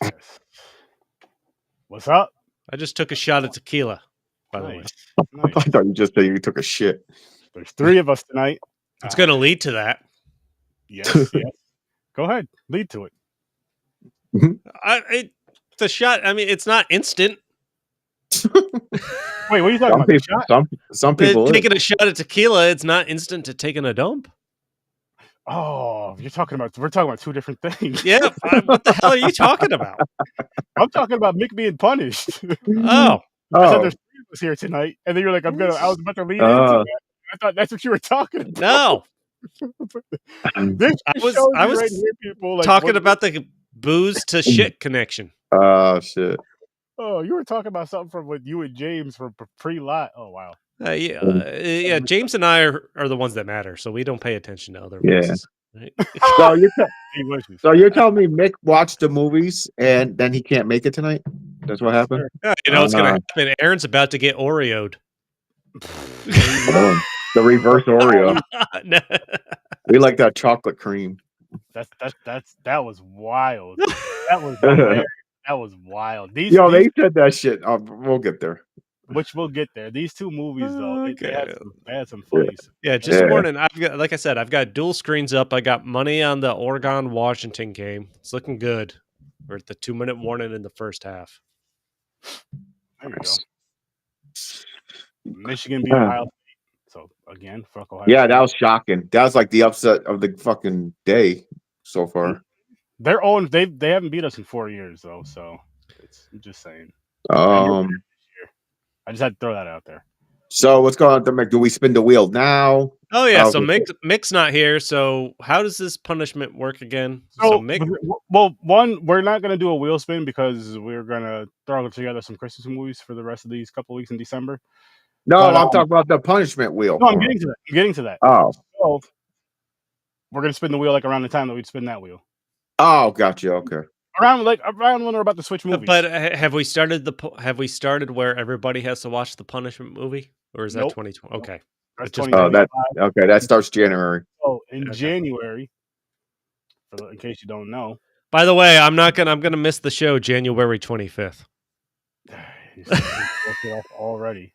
Yes. What's up? I just took a shot of tequila, by the way. Nice. I thought you just said you took a shit. There's 3 of us tonight. It's going to lead to that. Yes. Go ahead. Lead to it. It's a shot. I mean, it's not instant. Wait, what are you talking about? People, some people taking a shot of tequila, it's not instant to taking a dump. Oh, we're talking about 2 different things. Yeah, what the hell are you talking about? I'm talking about Mick being punished. Oh. I said there's 3 of us here tonight, and then you're like, I was about to lead into that. I thought that's what you were talking about. No. I was right here, people, like, talking about the booze to shit connection. Oh, shit. Oh, you were talking about something from with you and James from pre-lot. Oh, wow. Yeah. James and I are the ones that matter, so we don't pay attention to other voices. Right? So you're telling me Mick watched the movies and then he can't make it tonight? That's what happened? Yeah, you know what's going to happen. Aaron's about to get Oreo'd. The reverse Oreo. No. We like that chocolate cream. That was wild. That was hilarious. That was wild. They said that shit. We'll get there. Which we'll get there. These 2 movies, though, they had some funnies. Yeah, just warning. Like I said, I've got dual screens up. I got money on the Oregon-Washington game. It's looking good. We're at the 2-minute warning in the first half. There you go. Michigan beat Ohio State. So again, fuck Ohio State. That was shocking. That was like the upset of the fucking day so far. They're own. They haven't beat us in 4 years though. So I'm just saying. I just had to throw that out there. So what's going on to Mick? Do we spin the wheel now? Oh yeah. So Mick's not here. So how does this punishment work again? So Mick. Well, we're not gonna do a wheel spin because we're gonna throw together some Christmas movies for the rest of these couple weeks in December. No, I'm talking about the punishment wheel. No, I'm getting to that. Oh. So we're gonna spin the wheel like around the time that we'd spin that wheel. Oh, gotcha. Okay. Around when we're about to switch movies. But have we started where everybody has to watch the punishment movie, or is that 2020? Okay, that's okay. That starts January. Oh, in January. In case you don't know. By the way, I'm gonna miss the show January 25th. Already.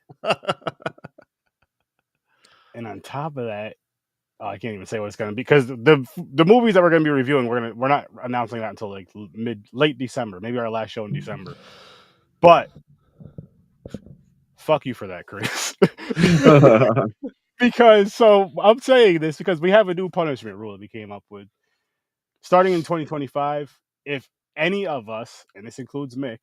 And on top of that, I can't even say what it's going to be because the movies that we're going to be reviewing, we're not announcing that until like late December, maybe our last show in December. But fuck you for that, Chris. Because I'm saying this because we have a new punishment rule that we came up with. Starting in 2025, if any of us, and this includes Mick,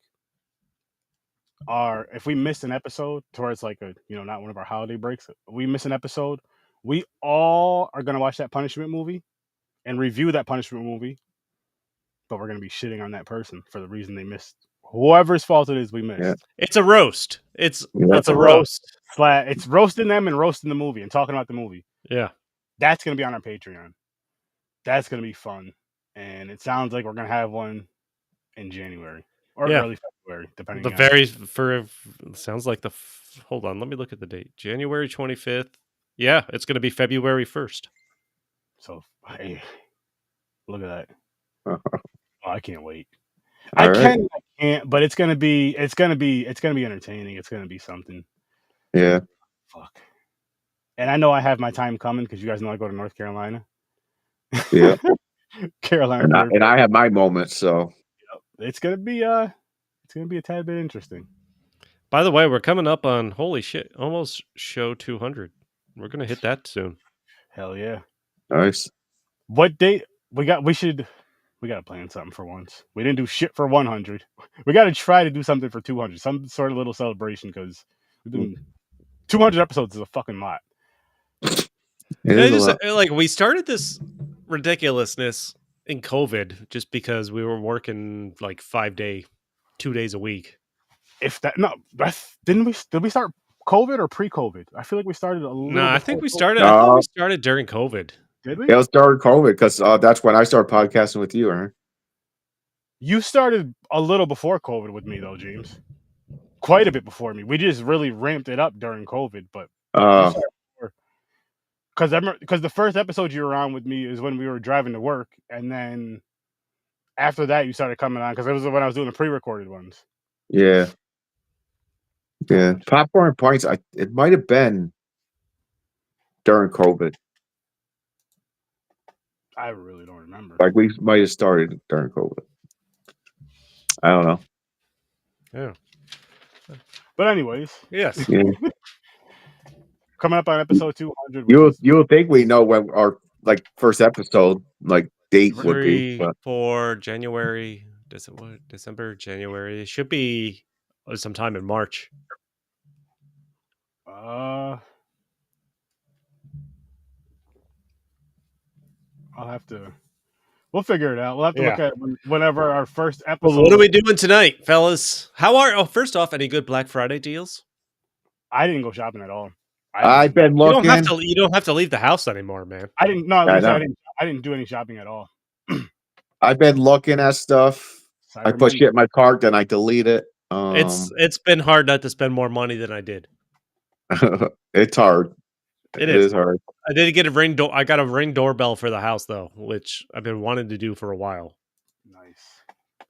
if we miss an episode towards like not one of our holiday breaks, we miss an episode, we all are going to watch that punishment movie and review that punishment movie, but we're going to be shitting on that person for the reason they missed. Whoever's fault it is we missed. Yeah. It's a roast. It's a roast. It's roasting them and roasting the movie and talking about the movie. Yeah. That's going to be on our Patreon. That's going to be fun. And it sounds like we're going to have one in January or early February, depending sounds like hold on, let me look at the date. January 25th. Yeah, it's going to be February 1st. So, hey, look at that. Oh, I can't wait. I can't, but it's going to be entertaining. It's going to be something. Yeah. Fuck. And I know I have my time coming because you guys know I go to North Carolina. Yeah. Carolina. And I have my moments, so it's going to be a tad bit interesting. By the way, we're coming up on holy shit, almost show 200. We're going to hit that soon. Hell yeah. Nice. What date we got to plan something for once. We didn't do shit for 100. We got to try to do something for 200. Some sort of little celebration because we've been 200 episodes is a fucking lot. Like we started this ridiculousness in COVID just because we were working like 2 days a week. Did we start COVID or pre-COVID? I feel like we started a little. No, I think we started. I thought we started during COVID. Did we? It started COVID because that's when I started podcasting with you, right? You started a little before COVID with me, though, James. Quite a bit before me. We just really ramped it up during COVID, but because the first episode you were on with me is when we were driving to work, and then after that, you started coming on because it was when I was doing the pre-recorded ones. Yeah. Yeah. Popcorn Pints. It might have been during COVID. I really don't remember. Like we might have started during COVID. I don't know. Yeah. But anyways, Yes. Yeah. coming up on episode 200. You'll think we know when our like first episode like date would be, but For January. December, January. It should be sometime in March. We'll figure it out. We'll have to look at whenever our first episode. Well, what are we doing tonight, fellas? First off, any good Black Friday deals? I didn't go shopping at all. I've been looking. You don't have to leave the house anymore, man. I didn't. No, I didn't do any shopping at all. I've been looking at stuff. I put shit in my cart, then I delete it. It's been hard not to spend more money than I did. It's hard. It is hard. I did get I got a Ring doorbell for the house though, which I've been wanting to do for a while. Nice.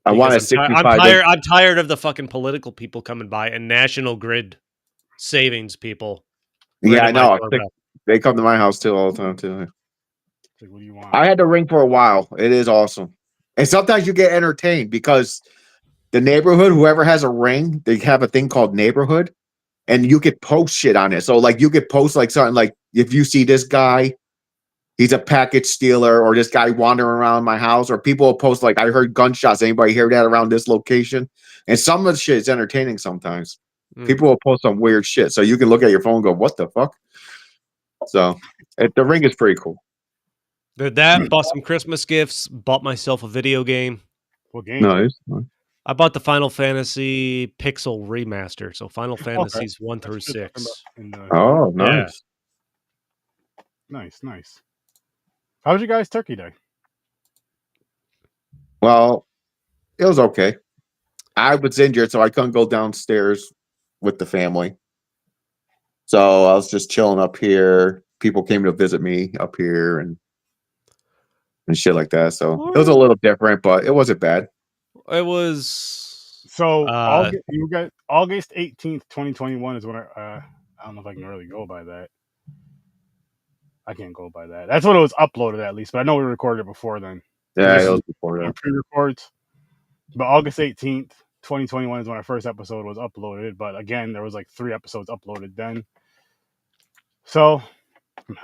I want a 65. I'm tired of the fucking political people coming by and National Grid savings people. Yeah, I know. They come to my house too all the time too. Like, what do you want? I had to Ring for a while. It is awesome, and sometimes you get entertained because the neighborhood, whoever has a Ring, they have a thing called neighborhood. And you could post shit on it. So, like, you could post, like, something like, if you see this guy, he's a package stealer, or this guy wandering around my house, or people will post, like, I heard gunshots. Anybody hear that around this location? And some of the shit is entertaining sometimes. People will post some weird shit. So you can look at your phone and go, what the fuck? So, the Ring is pretty cool. Did that, bought some Christmas gifts, bought myself a video game. What game? Nice. I bought the Final Fantasy Pixel Remaster, so Final Fantasies 1 through 6. Oh, nice. Yeah. Nice. How was your guys' Turkey Day? Well, it was okay. I was injured, so I couldn't go downstairs with the family. So I was just chilling up here. People came to visit me up here and shit like that. So it was a little different, but it wasn't bad. It was August 18th, 2021 is when I don't know if I can really go by that. I can't go by that. That's when it was uploaded at least, but I know we recorded it before then. Yeah, it was before that. Pre-records. But August 18th, 2021 is when our first episode was uploaded. But again, there was like 3 episodes uploaded then. So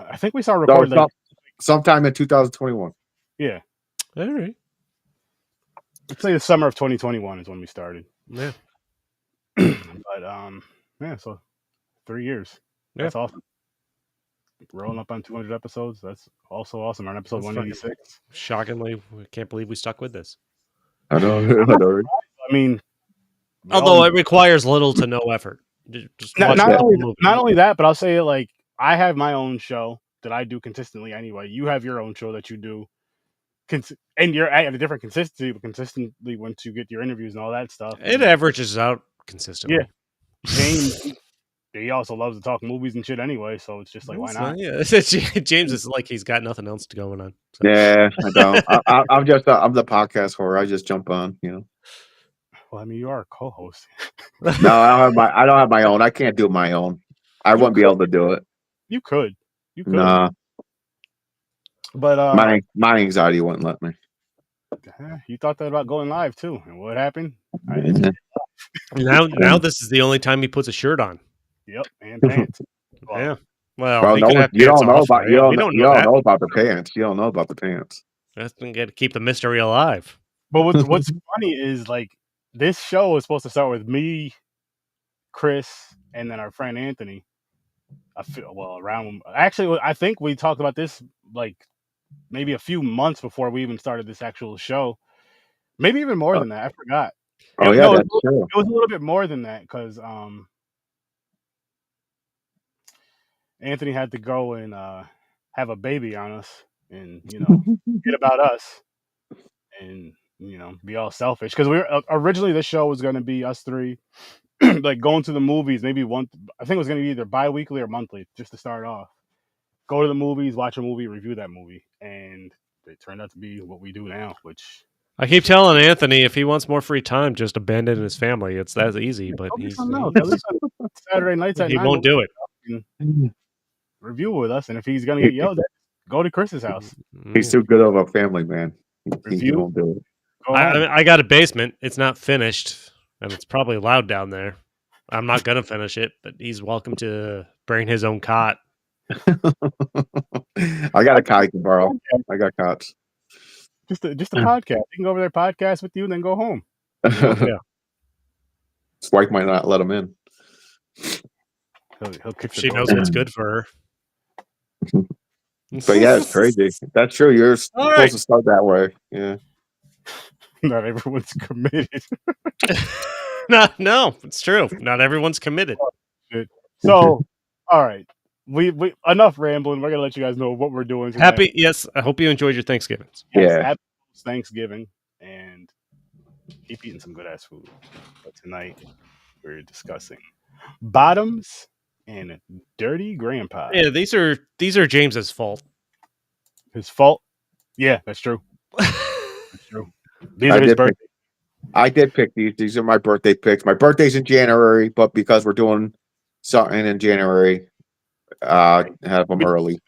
I think we saw recorded sometime in 2021. Yeah. All right. Let's say the summer of 2021 is when we started. Yeah. But yeah, so 3 years. Yeah. That's awesome. Rolling up on 200 episodes. That's also awesome. We're on episode 186. Shockingly, we can't believe we stuck with this. I know. I mean, although it requires little to no effort. Just not only that, but I'll say like I have my own show that I do consistently anyway. You have your own show that you do. And you're at a different consistency, but consistently once you get your interviews and all that stuff. It averages out consistently. Yeah. James, he also loves to talk movies and shit anyway, so it's just like, why not? Yeah. James is like he's got nothing else going on. So. Yeah, I don't. I'm the podcast whore. I just jump on, you know. Well, I mean, you are a co-host. No, I don't have my own. I can't do my own. I wouldn't be able to do it. You could. Nah. But my anxiety wouldn't let me. You thought that about going live too, and what happened? Now this is the only time he puts a shirt on. Yep, and pants. Well, yeah. Well, you don't know about the pants. You don't know about the pants. That's got to keep the mystery alive. But what's funny is like this show was supposed to start with me, Chris, and then our friend Anthony. I think we talked about this like maybe a few months before we even started this actual show. Maybe even more than that. I forgot. Oh yeah, that's true. It was a little bit more than that because Anthony had to go and have a baby on us, and forget about us, and be all selfish because we were originally this show was going to be us three, like going to the movies maybe I think it was going to be either bi-weekly or monthly just to start off. Go to the movies, watch a movie, review that movie, and it turned out to be what we do now, which I keep telling Anthony if he wants more free time, just abandon his family. It's that easy, but Go get he's something else. At least on Saturday nights at he 9, won't do it. and review with us. And if he's gonna get yelled at, go to Chris's house. He's too good of a family man. He Review. won't do it. Go home. I got a basement. It's not finished, and it's probably loud down there. I'm not gonna finish it, but he's welcome to bring his own cot. I got a cot you can borrow. I got cots. Just a podcast. You can go over there, podcast with you, and then go home. Yeah. His wife might not let him in. He'll kick the She door knows down. what's good for her. But yeah, it's crazy. That's true. You're supposed right. to start that way. Yeah. Not everyone's committed. No, it's true. Not everyone's committed. So, all right, we enough rambling. We're gonna let you guys know what we're doing tonight. Happy, yes. I hope you enjoyed your Thanksgiving. Yes, Yeah. happy Thanksgiving, and keep eating some good ass food. But tonight we're discussing bottoms and dirty grandpa. Yeah, these are James's fault. His fault. Yeah, that's true. That's true. These I are his did birthday. I did pick these. These are my birthday picks. My birthday's in January, but because we're doing something in January, have them early.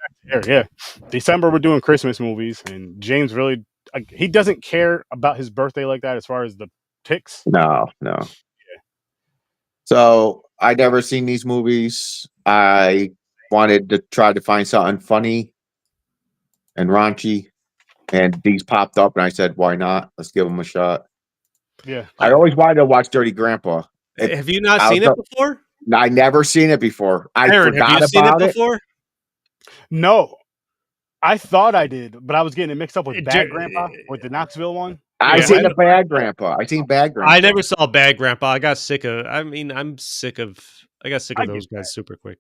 Yeah. December we're doing Christmas movies, and James really he doesn't care about his birthday like that as far as the picks. No. So I never seen these movies. I wanted to try to find something funny and raunchy, and these popped up, and I said, "Why not? Let's give them a shot." Yeah. I always wanted to watch Dirty Grandpa. Have you not seen it before? I never seen it before. I Aaron, forgot have you seen about it it. before? No. I thought I did, but I was getting it mixed up with Bad Grandpa, with the Knoxville one. I Yeah, seen the Bad Grandpa. I seen Bad Grandpa. I never saw Bad Grandpa. I got sick of. I mean, I got sick of those guys super quick.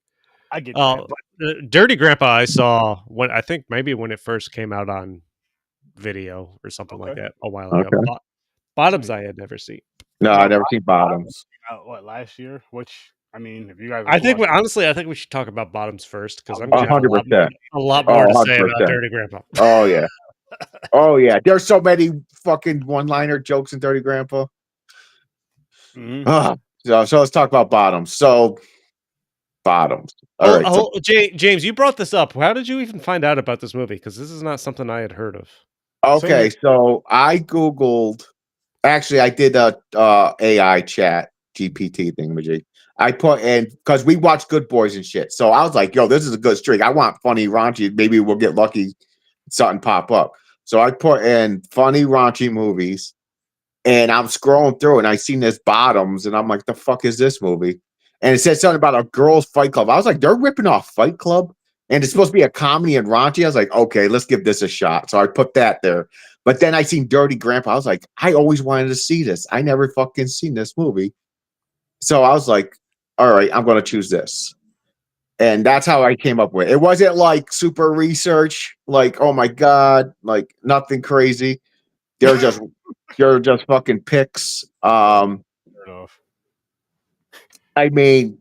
I get that. But Dirty Grandpa, I saw when I think maybe when it first came out on video or something like that a while ago. Okay. Bottoms, I had never seen. No, I never seen Bottoms. what, last year? Which, I mean, if you guys I think watched- honestly, I think we should talk about Bottoms first because I'm gonna have 100%. a lot more to say 100%. about Dirty Grandpa. Oh yeah. Oh yeah. There's so many fucking one-liner jokes in Dirty Grandpa. Mhm. So let's talk about Bottoms. So Bottoms. All right. So, James, you brought this up. How did you even find out about this movie? Because this is not something I had heard of. okay, so I Googled. Actually, I did a AI chat GPT thingamajig. I put in because we watch Good Boys and shit. So I was like, "Yo, this is a good streak. I want funny raunchy. Maybe we'll get lucky, something pop up." So I put in funny raunchy movies, and I'm scrolling through, and I seen this Bottoms, and I'm like, "The fuck is this movie?" And it said something about a girls' fight club. I was like, "They're ripping off Fight Club." And it's supposed to be a comedy and raunchy. I was like, okay, let's give this a shot. So I put that there. But then I seen Dirty Grandpa. I was like, I always wanted to see this. I never fucking seen this movie. So I was like, all right, I'm going to choose this. And that's how I came up with it. It wasn't like super research, like, oh my God, like nothing crazy. They're just fucking picks. I mean,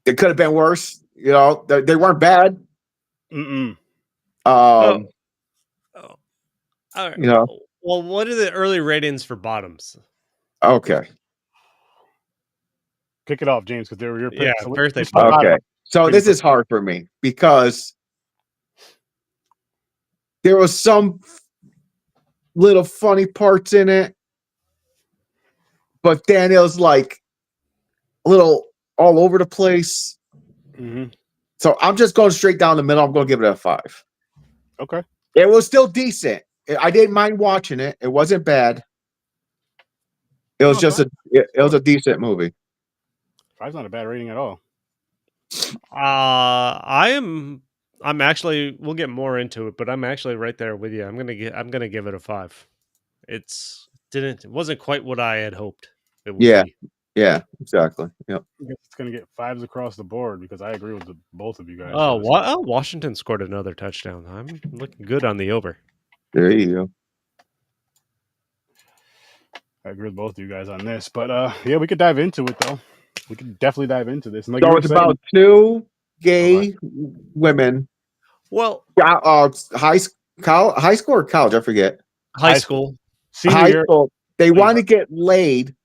it could have been worse. You know, they weren't bad. Mm-mm. All right. You know, Well, what are the early ratings for Bottoms? okay. Kick it off, James, because they were your picks. Yeah, So birthday. Okay. So this is hard for me because there was some little funny parts in it, but then it was like a little all over the place. Mm-hmm. So I'm just going straight down the middle. I'm going to give it a 5. Okay. It was still decent. I didn't mind watching it. It wasn't bad. It was just it was a decent movie. 5's not a bad rating at all. I'm actually, we'll get more into it, but I'm actually right there with you. I'm gonna give it a 5. It wasn't quite what I had hoped it would be. Yeah, exactly. Yep. I guess it's going to get 5s across the board because I agree with both of you guys. Oh, what? Oh, Washington scored another touchdown. I'm looking good on the over. There you go. I agree with both of you guys on this, but yeah, we could dive into it though. We could definitely dive into this. And like So you were it's saying, about 2 gay women. Well, High school or college, I forget. High school. Senior high year. school. They want to 25. get laid,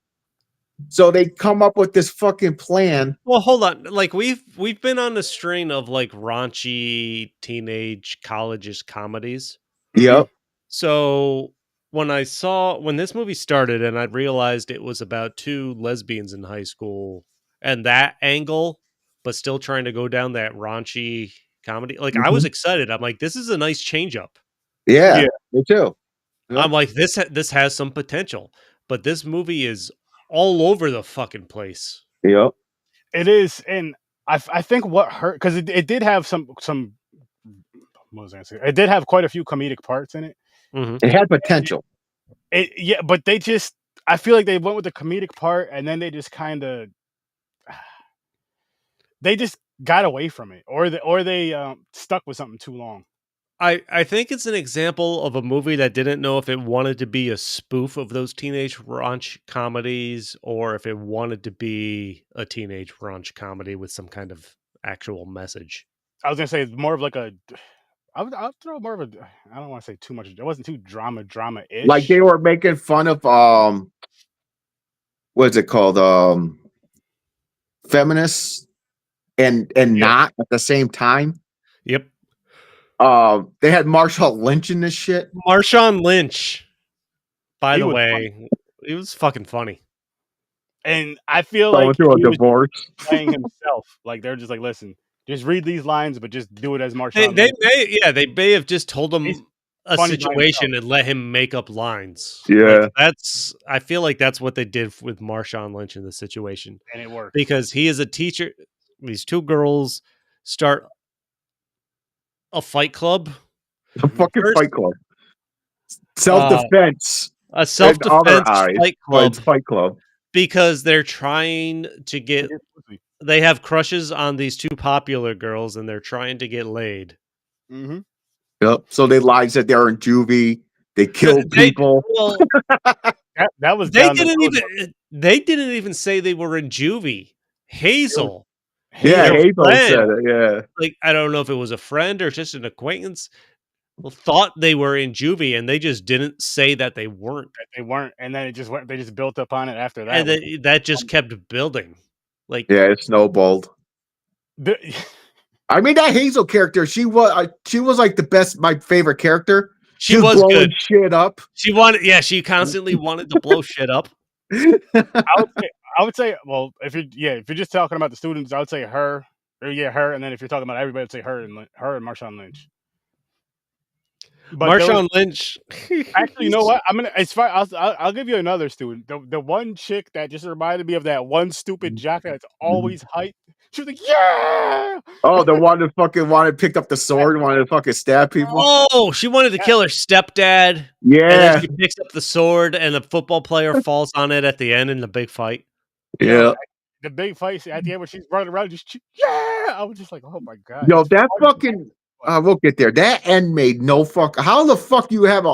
so they come up with this fucking plan. Well, hold on. Like we've been on a string of like raunchy teenage colleges comedies. Yep. So when this movie started and I realized it was about two lesbians in high school and that angle, but still trying to go down that raunchy comedy, like I was excited. I'm like, this is a nice change up. Yeah, Yeah. me too. Yep. I'm like, this has some potential, but this movie is all over the fucking place. Yep. It is, and I think what hurt because it did have some what was I gonna say? It did have quite a few comedic parts in it. It had potential. Yeah, but they just I feel like they went with the comedic part and then they just kind of they just got away from it, or they stuck with something too long. I think it's an example of a movie that didn't know if it wanted to be a spoof of those teenage raunch comedies or if it wanted to be a teenage raunch comedy with some kind of actual message. I was gonna say it's more of like a. I'll throw more of a. I don't want to say too much. It wasn't too drama-ish. Like they were making fun of what's it called? Feminists and not at the same time. Yep. They had Marshawn Lynch in this shit. Marshawn Lynch, by He the was way, he was fucking funny. And I feel Going like through a he was divorce. playing himself. Like they're just like, listen, just read these lines, but just do it as They Marshawn. they may have just told him He's a funny by situation himself. and let him make up lines. Yeah. Like, I feel like that's what they did with Marshawn Lynch in this situation. And it worked. Because he is a teacher. These two girls start a fight club. A fucking First- fight club. Self-defense. A self-defense Fight club. Because they're trying to get they have crushes on these two popular girls and they're trying to get laid. Mm-hmm. Yep. So they lied, said they're in juvie. They killed people. Well, that was they didn't even say they were in juvie. Hazel. Yeah, their Hazel friend, said it. Yeah. like I don't know if it was a friend or just an acquaintance. Thought they were in juvie, and they just didn't say that they weren't. They weren't, and then it just went. They just built up on it after that, And that just kept building. Like Yeah, it snowballed. I mean, that Hazel character, she was like the best, my favorite character. She was blowing good. Shit up. She constantly wanted to blow shit up. I would say, well, if you're just talking about the students, I would say her, her, and then if you're talking about everybody, I'd say her and Marshawn Lynch. But Marshawn Lynch. Actually, you know what? I'm gonna. As far I'll give you another student. The one chick that just reminded me of that one stupid jock that's always hyped. She was like, "Yeah!" Oh, the one that fucking picked up the sword and wanted to fucking stab people. Oh, she wanted to kill her stepdad. Yeah. And then she picks up the sword, and the football player falls on it at the end in the big fight. Yeah. The big fight at the end when she's running around, just I was just like, "Oh my god!" Yo, that fucking. We'll get there. That end made no fuck. How the fuck you have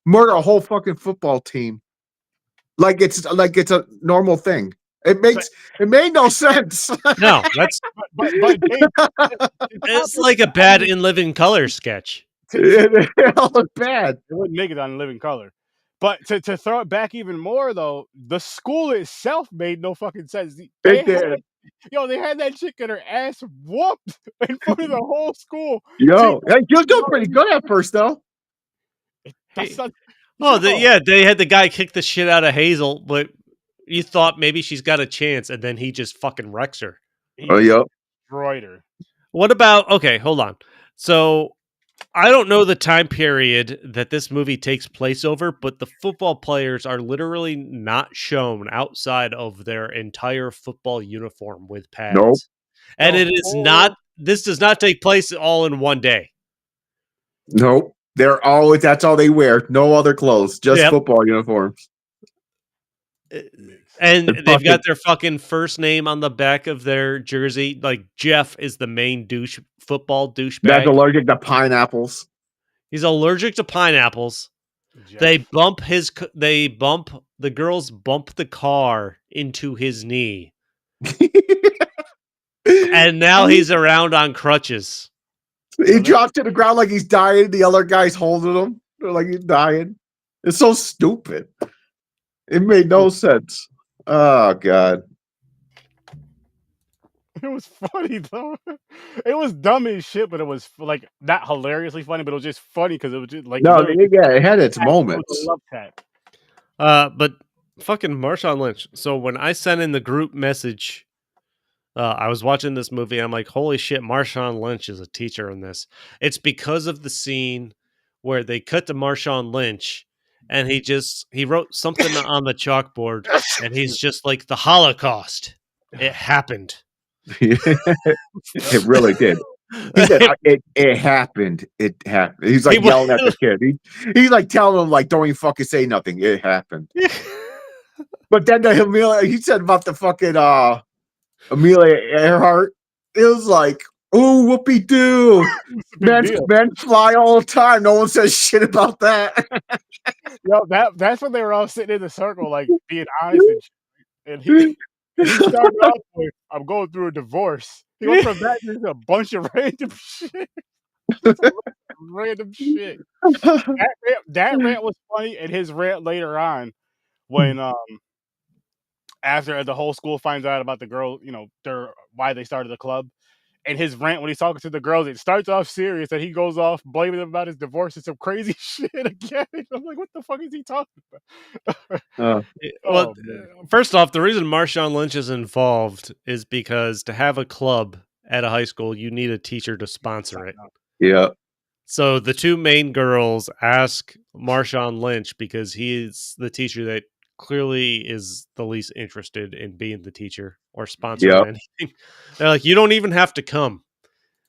murder a whole fucking football team? Like it's a normal thing. It made no sense. No, that's it's like a bad In Living Color sketch. It all looked bad. It wouldn't make it on Living Color. But to throw it back even more though, the school itself made no fucking sense. They had that chick get her ass whooped in front of the whole school. Yo, you're doing pretty good at first though. They had the guy kick the shit out of Hazel, but you thought maybe she's got a chance, and then he just fucking wrecks her. Destroyed her. What about? Okay, hold on. So I don't know the time period that this movie takes place over, but the football players are literally not shown outside of their entire football uniform with pads. Nope. And it is not. This does not take place all in one day. Nope. That's all they wear. No other clothes, just football uniforms. And they've got their fucking first name on the back of their jersey. Like Jeff is the main football douchebag. That's allergic to pineapples. He's allergic to pineapples. Jeff. The girls bump the car into his knee. And now he's around on crutches. He dropped to the ground like he's dying. The other guy's holding him. They're like he's dying. It's so stupid. It made no sense. Oh god. It was funny though. It was dumb as shit, but it was like not hilariously funny, but it was just funny because it was just like No, literally yeah, it had its it was a moments. love tap. But fucking Marshawn Lynch. So when I sent in the group message, I was watching this movie. And I'm like, holy shit, Marshawn Lynch is a teacher in this. It's because of the scene where they cut to Marshawn Lynch, and he wrote something on the chalkboard, and he's just like, the Holocaust. It happened. It really did. He said, "It happened. It happened." He's like yelling at the kid. He's like telling him, like, "Don't even fucking say nothing. It happened." But then he said about the fucking Amelia Earhart. It was like, "Ooh, whoopee doo." Men fly all the time. No one says shit about that. Yo, that's when they were all sitting in the circle, like being honest and he started off with, "I'm going through a divorce." He went from that to a bunch of random shit. Random shit. That rant was funny, and his rant later on when after the whole school finds out about the girl, why they started the club. And his rant when he's talking to the girls, it starts off serious, and he goes off blaming them about his divorce and some crazy shit again. I'm like, what the fuck is he talking about? Well, first off, the reason Marshawn Lynch is involved is because to have a club at a high school, you need a teacher to sponsor it. Yeah. So the two main girls ask Marshawn Lynch because he's the teacher that clearly is the least interested in being the teacher or sponsoring anything. They're like, you don't even have to come.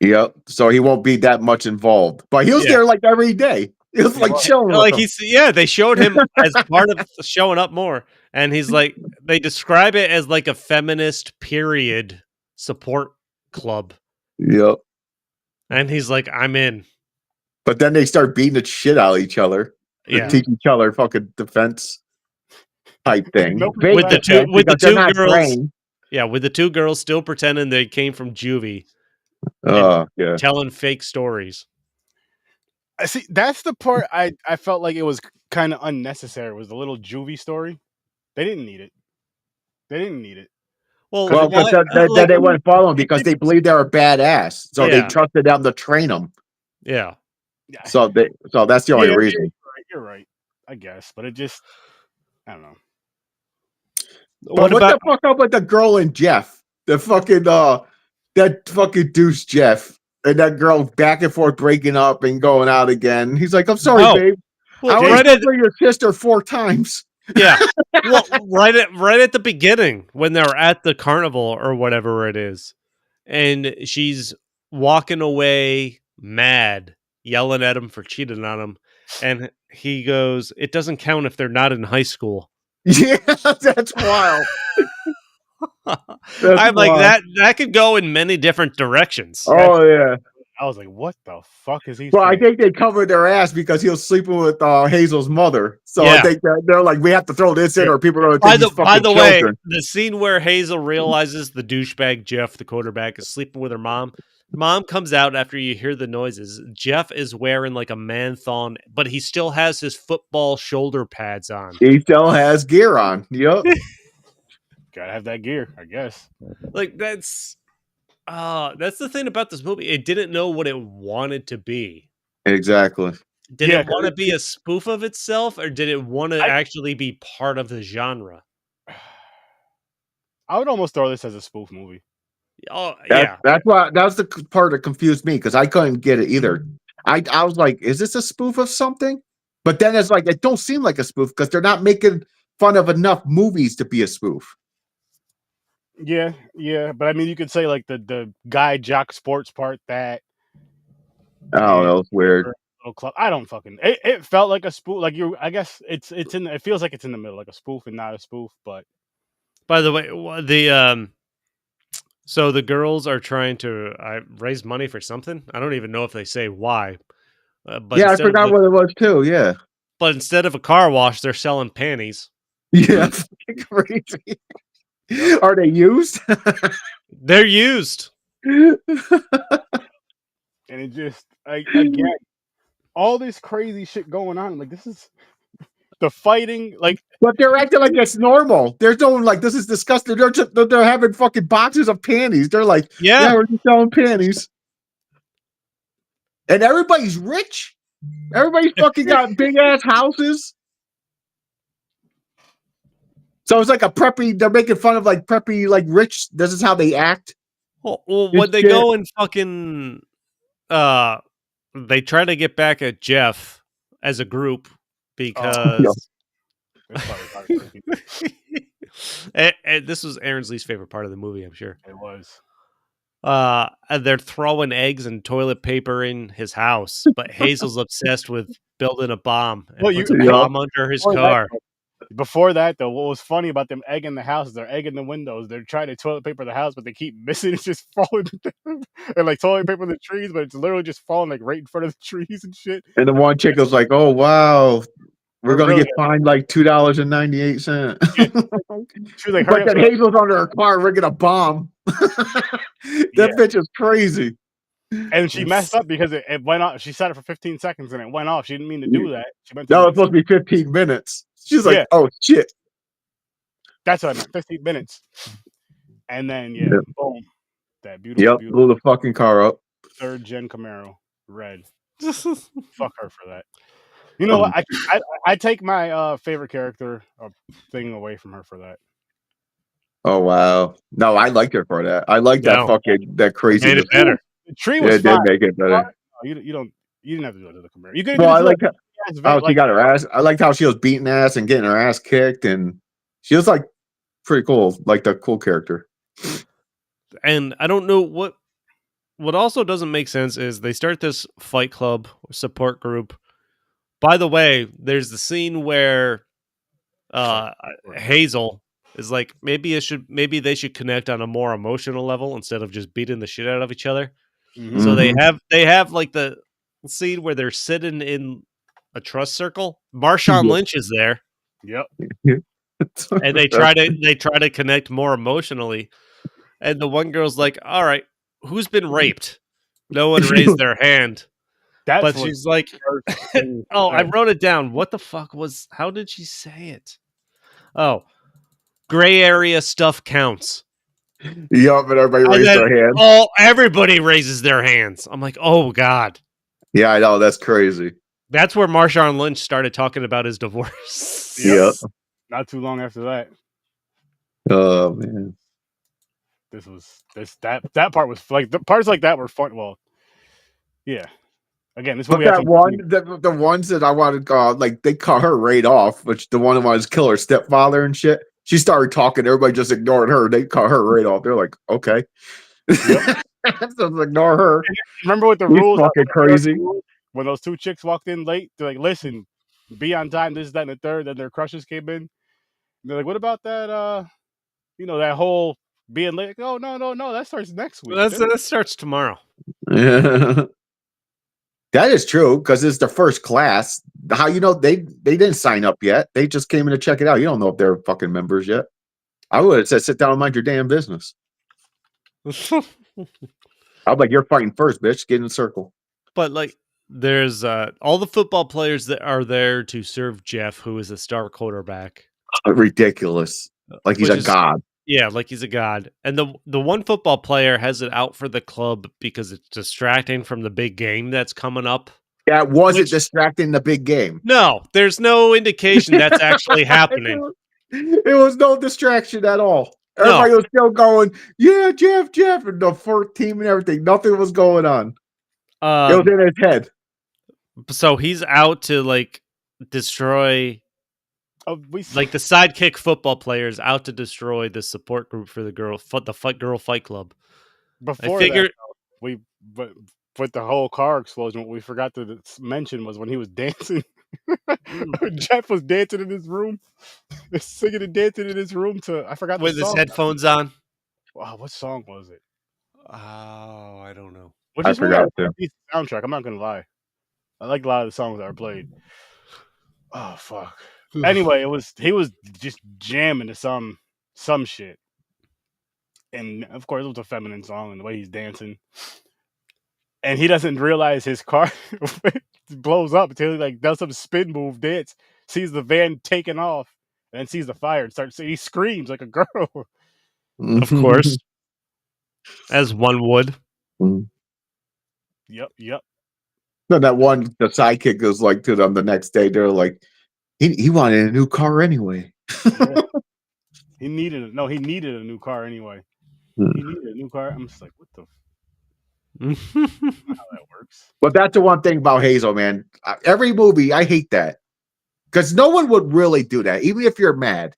Yep. So he won't be that much involved. But he was there like every day. He was like chilling with them. They showed him as part of showing up more. And he's like, they describe it as like a feminist period support club. Yep. And he's like, I'm in. But then they start beating the shit out of each other. Yeah. Teach each other fucking defense type thing. With the two girls. Brain. Yeah, with the two girls still pretending they came from juvie. Telling fake stories. See, that's the part I felt like it was kind of unnecessary. Was the little juvie story? They didn't need it. Well, because they wouldn't follow them because they believed they were badass, so they trusted them to train them. Yeah. So that's the only reason. You're right. I guess, but it just, I don't know. But what the fuck up with the girl and Jeff? The fucking that fucking douche Jeff and that girl back and forth breaking up and going out again. He's like, "I'm sorry, babe. I already for your sister 4 times." Yeah. Well, right at the beginning when they're at the carnival or whatever it is, and she's walking away mad, yelling at him for cheating on him, and he goes, "It doesn't count if they're not in high school." Yeah, that's wild. I'm like that could go in many different directions. Oh yeah. I was like, what the fuck is he Well, saying? I think they covered their ass because he was sleeping with Hazel's mother. So I think that they're like, we have to throw this in or people are going to think he's fucking By the children. way, the scene where Hazel realizes the douchebag Jeff, the quarterback, is sleeping with her mom. Mom comes out after you hear the noises. Jeff is wearing like a man thong, but he still has his football shoulder pads on. He still has gear on. Yep. Gotta have that gear, I guess. Like that's the thing about this movie. It didn't know what it wanted to be. Exactly. Did it want to be a spoof of itself, or did it want to actually be part of the genre? I would almost throw this as a spoof movie. Oh, that's why that was the part that confused me because I couldn't get it either. I was like, is this a spoof of something? But then it's like it don't seem like a spoof because they're not making fun of enough movies to be a spoof. Yeah, but I mean, you could say like the guy jock sports part that. Oh, that was weird. Little club. I don't fucking. It felt like a spoof. Like I guess it's in. It feels like it's in the middle, like a spoof and not a spoof. But by the way, so the girls are trying to raise money for something. I don't even know if they say why. But I forgot what it was too. Yeah, but instead of a car wash, they're selling panties. Yeah, crazy. Are they used? They're used. And it just again, all this crazy shit going on. Like this is the fighting, like But they're acting like it's normal. They're doing like this is disgusting. They're having fucking boxes of panties. They're like, yeah, we're just selling panties. And everybody's rich. Everybody's fucking got big ass houses. So it's like a preppy. They're making fun of like preppy, like rich. This is how they act. Well, when they go and fucking, they try to get back at Jeff as a group because. And this was Aaron's least favorite part of the movie, I'm sure. It was. And they're throwing eggs and toilet paper in his house, but Hazel's obsessed with building a bomb and puts a bomb under his car. Before that, though, what was funny about them egging the house is they're egging the windows. They're trying to toilet paper the house, but they keep missing. It's just falling. And like toilet paper the trees, but it's literally just falling like right in front of the trees and shit. And the one chick was like, "Oh wow, we're gonna get fined like $2.98." She was like, "But that Hazel's under her car rigging a bomb." That bitch is crazy. And she messed up because it went off. She set it for 15 seconds and it went off. She didn't mean to do that. She meant to was supposed to be 15 minutes. She's like, "Oh shit." That's what I meant. 15 minutes. And then boom, that beautiful. Yep, blew the fucking car up. 3rd gen Camaro, red. Fuck her for that. You know what? I take my favorite character thing away from her for that. Oh wow! No, I liked her for that. I like that fucking that crazy. Made it better. The tree was did make it better. You didn't have to do it to the Camaro. You could. Well, I like how she got her ass. I liked how she was beating ass and getting her ass kicked, and she was like pretty cool, like the cool character. And I don't know what also doesn't make sense is they start this fight club support group. By the way, there's the scene where Hazel is like, maybe they should connect on a more emotional level instead of just beating the shit out of each other. Mm-hmm. So they have like the scene where they're sitting in a trust circle. Marshawn Lynch is there. Yep. And they try to connect more emotionally. And the one girl's like, "All right, who's been raped?" No one raised their hand. But she's like, "Oh, I wrote it down. What the fuck was? How did she say it? Oh, gray area stuff counts." Yep, and everybody raised their hands. Oh, everybody raises their hands. I'm like, oh god. Yeah, I know, that's crazy. That's where Marshawn Lynch started talking about his divorce. Yep. Not too long after that. Oh man. That part was like the parts like that were fun. Well, yeah. Again, this movie. But the ones that I wanted to like they cut her right off, which the one who wanted to kill her stepfather and shit. She started talking. Everybody just ignored her. They cut her right off. They're like, okay. Yep. So ignore her. Remember what the rules? Fucking crazy. When those 2 chicks walked in late, they're like, listen, be on time, this, that, and the third. Then their crushes came in. They're like, what about that, that whole being late? Oh, no, that starts next week. That starts tomorrow. Yeah. That is true, because it's the first class. How they didn't sign up yet. They just came in to check it out. You don't know if they're fucking members yet. I would have said, sit down and mind your damn business. I'm like, you're fighting first, bitch. Get in the circle. But like, there's all the football players that are there to serve Jeff, who is a star quarterback. Ridiculous. Like he's a god. Yeah, like he's a god. And the one football player has it out for the club because it's distracting from the big game that's coming up. Yeah, wasn't distracting the big game. No, there's no indication that's actually happening. It was no distraction at all. Everybody was still going, yeah, Jeff, and the fourth team and everything. Nothing was going on. It was in his head. So he's out to like destroy. Like the sidekick football players out to destroy the support group for the girl fight club. Before that, with the whole car explosion, what we forgot to mention was when he was dancing. Jeff was dancing in his room, singing and dancing in his room I forgot with his headphones on. Wow, what song was it? Oh, I don't know. I forgot the soundtrack. I'm not gonna lie, I like a lot of the songs that are played. Oh fuck. Anyway, he was just jamming to some shit, and of course it was a feminine song and the way he's dancing, and he doesn't realize his car blows up until he like does some spin move dance, sees the van taking off, and then sees the fire and starts. He screams like a girl. Of course, as one would. Yep. No, that one, the sidekick goes like to them the next day. They're like, he wanted a new car anyway. Yeah. He needed a new car anyway. He needed a new car. I'm just like, what the? How that works? But that's the one thing about Hazel, man. Every movie, I hate that because no one would really do that, even if you're mad.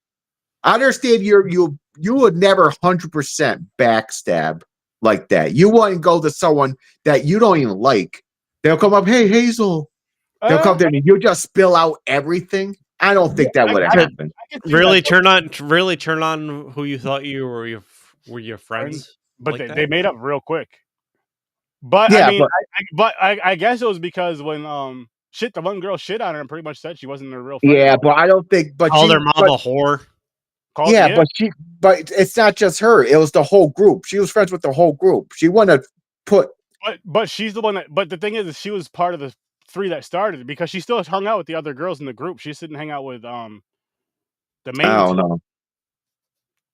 I understand you would never 100% backstab like that. You wouldn't go to someone that you don't even like. They'll come up, hey Hazel. They'll come there and you just spill out everything. I don't think that would have happened. Really turn on who you thought you were your friends. But like they made up real quick. But Yeah, I mean, I guess it was because when the one girl shit on her and pretty much said she wasn't a real friend. Yeah, but I don't think. But call their mom a whore. But it's not just her. It was the whole group. She was friends with the whole group. She wouldn't have put. But she's the one that. But the thing is, she was part of the 3 that started because she still hung out with the other girls in the group. She just didn't hang out with the main. I don't know.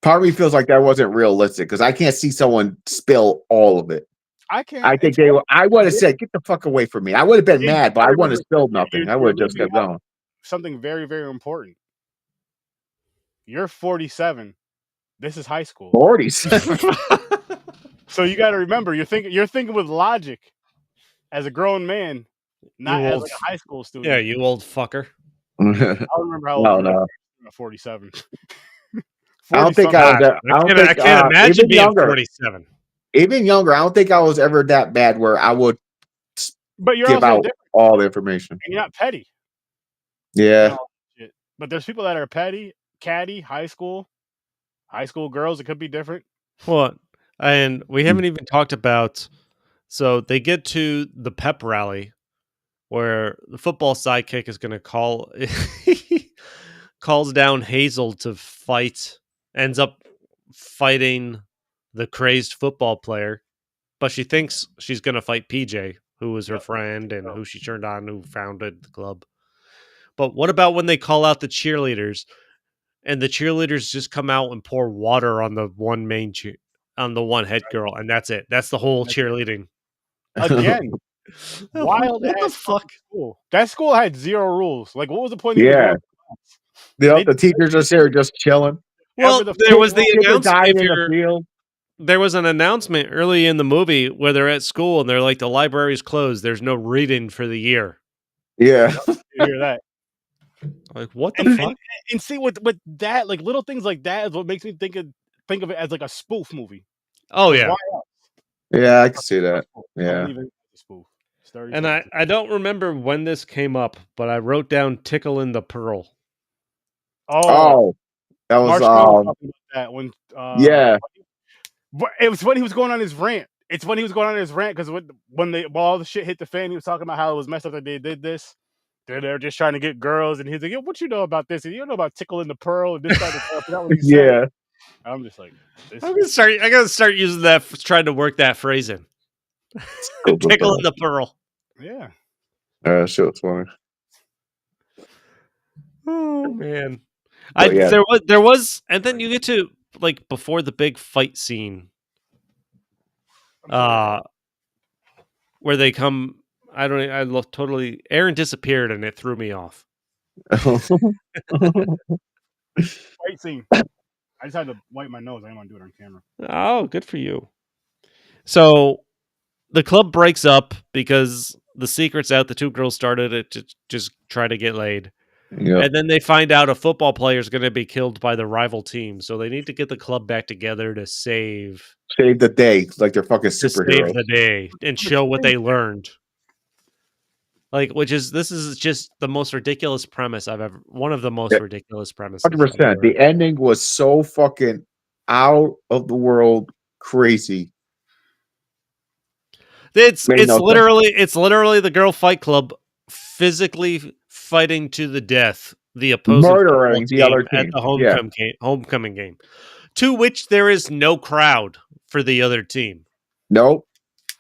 Part of me feels like that wasn't realistic because I can't see someone spill all of it. I can't. I think they were. I would have said, "Get the fuck away from me." I would have been mad, but I wouldn't have spilled nothing. I would have just kept going. Something very, very important. You're 47. This is high school. 47. So you got to remember, you're thinking with logic, as a grown man, not as like a high school student. Yeah, you old fucker. I don't remember how old I was. 47. I don't think I was. I can't imagine being younger. 47. Even younger, I don't think I was ever that bad where I would give out all the information. And you're not petty. Yeah. But there's people that are petty, catty, high school girls. It could be different. What? And we haven't even talked about. So they get to the pep rally where the football sidekick is going to calls down Hazel to fight, ends up fighting the crazed football player, but she thinks she's going to fight PJ, who was her friend and who she turned on, who founded the club. But what about when they call out the cheerleaders and the cheerleaders just come out and pour water on the one on the one head girl, and that's it. That's the whole cheerleading. Again, wild. What the fuck? School. That school had 0 rules. Like, what was the point? Yeah. The teachers are there just chilling. Well, there was the announcement. There was an announcement early in the movie where they're at school and they're like, the library's closed. There's no reading for the year. Yeah. You hear that? Like, what the fuck? And see, with that, like, little things like that is what makes me think of it as like a spoof movie. Oh, yeah. Yeah, I can see that. Yeah. And I don't remember when this came up, but I wrote down Tickle in the Pearl. Oh. That was that when yeah. It was when he was going on his rant. It's when he was going on his rant because when all the shit hit the fan, he was talking about how it was messed up that they did this. They're just trying to get girls, and he's like, "Yo, what you know about this? And you don't know about Tickle in the Pearl and this type of stuff." That was yeah. I'm just like, I gotta start using that, trying to work that phrase in. Tickle in the Pearl. Yeah. Shit was funny. Oh man. There was, and then you get to like before the big fight scene, where they come. Totally. Aaron disappeared, and it threw me off. Fight scene. I just had to wipe my nose. I didn't want to do it on camera. Oh, good for you. So the club breaks up because the secret's out. The 2 girls started it to just try to get laid. Yep. And then they find out a football player is going to be killed by the rival team. So they need to get the club back together to save the day, like they're fucking superheroes. Save the day and show what they learned. Like, this is just the most ridiculous premise one of the most ridiculous premises. 100%. The ending was so fucking out of the world crazy. It's literally the girl fight club physically fighting to the death the opposing murdering the other team at the homecoming game, to which there is no crowd for the other team. Nope.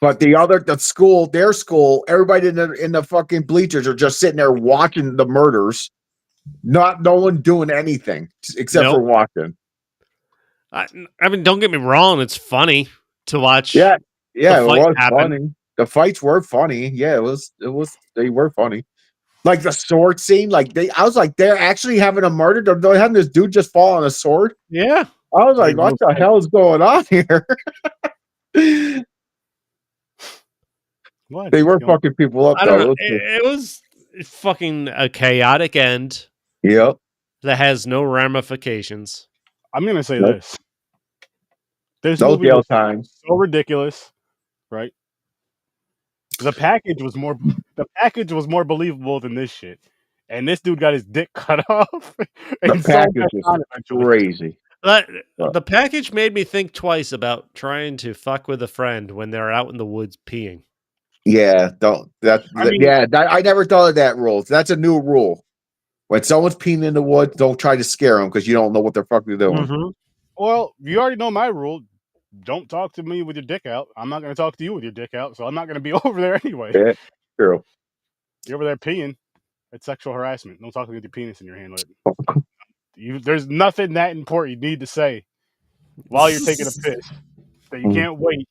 But their school, everybody in the fucking bleachers are just sitting there watching the murders no one doing anything except for watching. I mean, don't get me wrong; it's funny to watch. Yeah, the it fight was happen. funny. The fights were funny. Yeah, it was. They were funny. Like the sword scene. I was like, they're actually having a murder. They're having this dude just fall on a sword. Yeah, I was like, what the hell is going on here? What? They were fucking people up, I don't know. though. It was fucking a chaotic end Yep. that has no ramifications. I'm gonna say Nope. this. This No movie jail was time. so ridiculous, right? The package was more believable than this shit. And this dude got his dick cut off The and sold package that was on eventually. crazy. The package made me think twice about trying to fuck with a friend when they're out in the woods peeing. Yeah, don't. I mean, I never thought of that rule. That's a new rule. When someone's peeing in the woods, don't try to scare them because you don't know what they're fucking doing. Mm-hmm. well, you already know my rule. Don't talk to me with your dick out. I'm not going to talk to you with your dick out, so I'm not going to be over there anyway. Yeah, true. You're over there peeing. It's sexual harassment. Don't talk to me with your penis in your hand. There's nothing that important you need to say while you're taking a piss that you can't wait.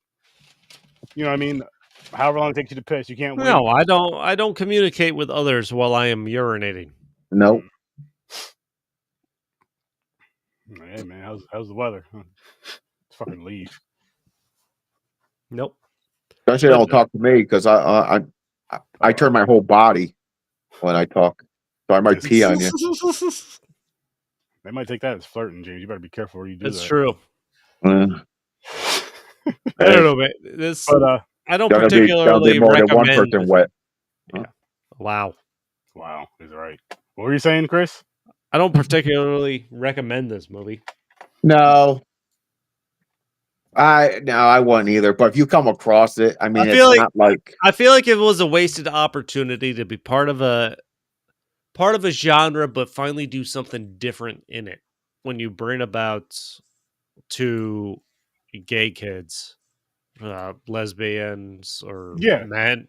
You know what I mean? However long it takes you to piss, you can't wait. No, I don't communicate with others while I am urinating. Nope. Hey man, how's the weather? Let's fucking leave. Nope. Especially don't talk to me because I turn my whole body when I talk, so I might pee on you. They might take that as flirting, James. You better be careful where you do That's that. true. Mm. I don't know, man. This, But I don't That'll particularly be more than one recommend. person wet. Wow. wow, he's right. What were you saying, Chris? I don't particularly recommend this movie. No, I wouldn't either. But if you come across it, I mean, it's not like I feel like it was a wasted opportunity to be part of a genre, but finally do something different in it. When you bring about two gay kids, lesbians or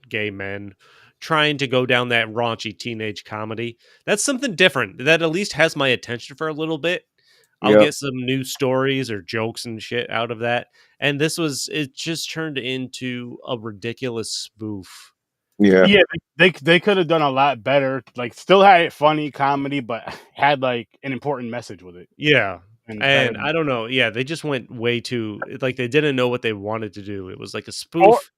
gay men, trying to go down that raunchy teenage comedy, that's something different that at least has my attention for a little bit. I'll get some new stories or jokes and shit out of that. And it just turned into a ridiculous spoof. Yeah, they could have done a lot better. Like, still had it funny comedy, but had like an important message with it. Yeah, and I don't know. Yeah, they just went way too like they didn't know what they wanted to do. It was like a spoof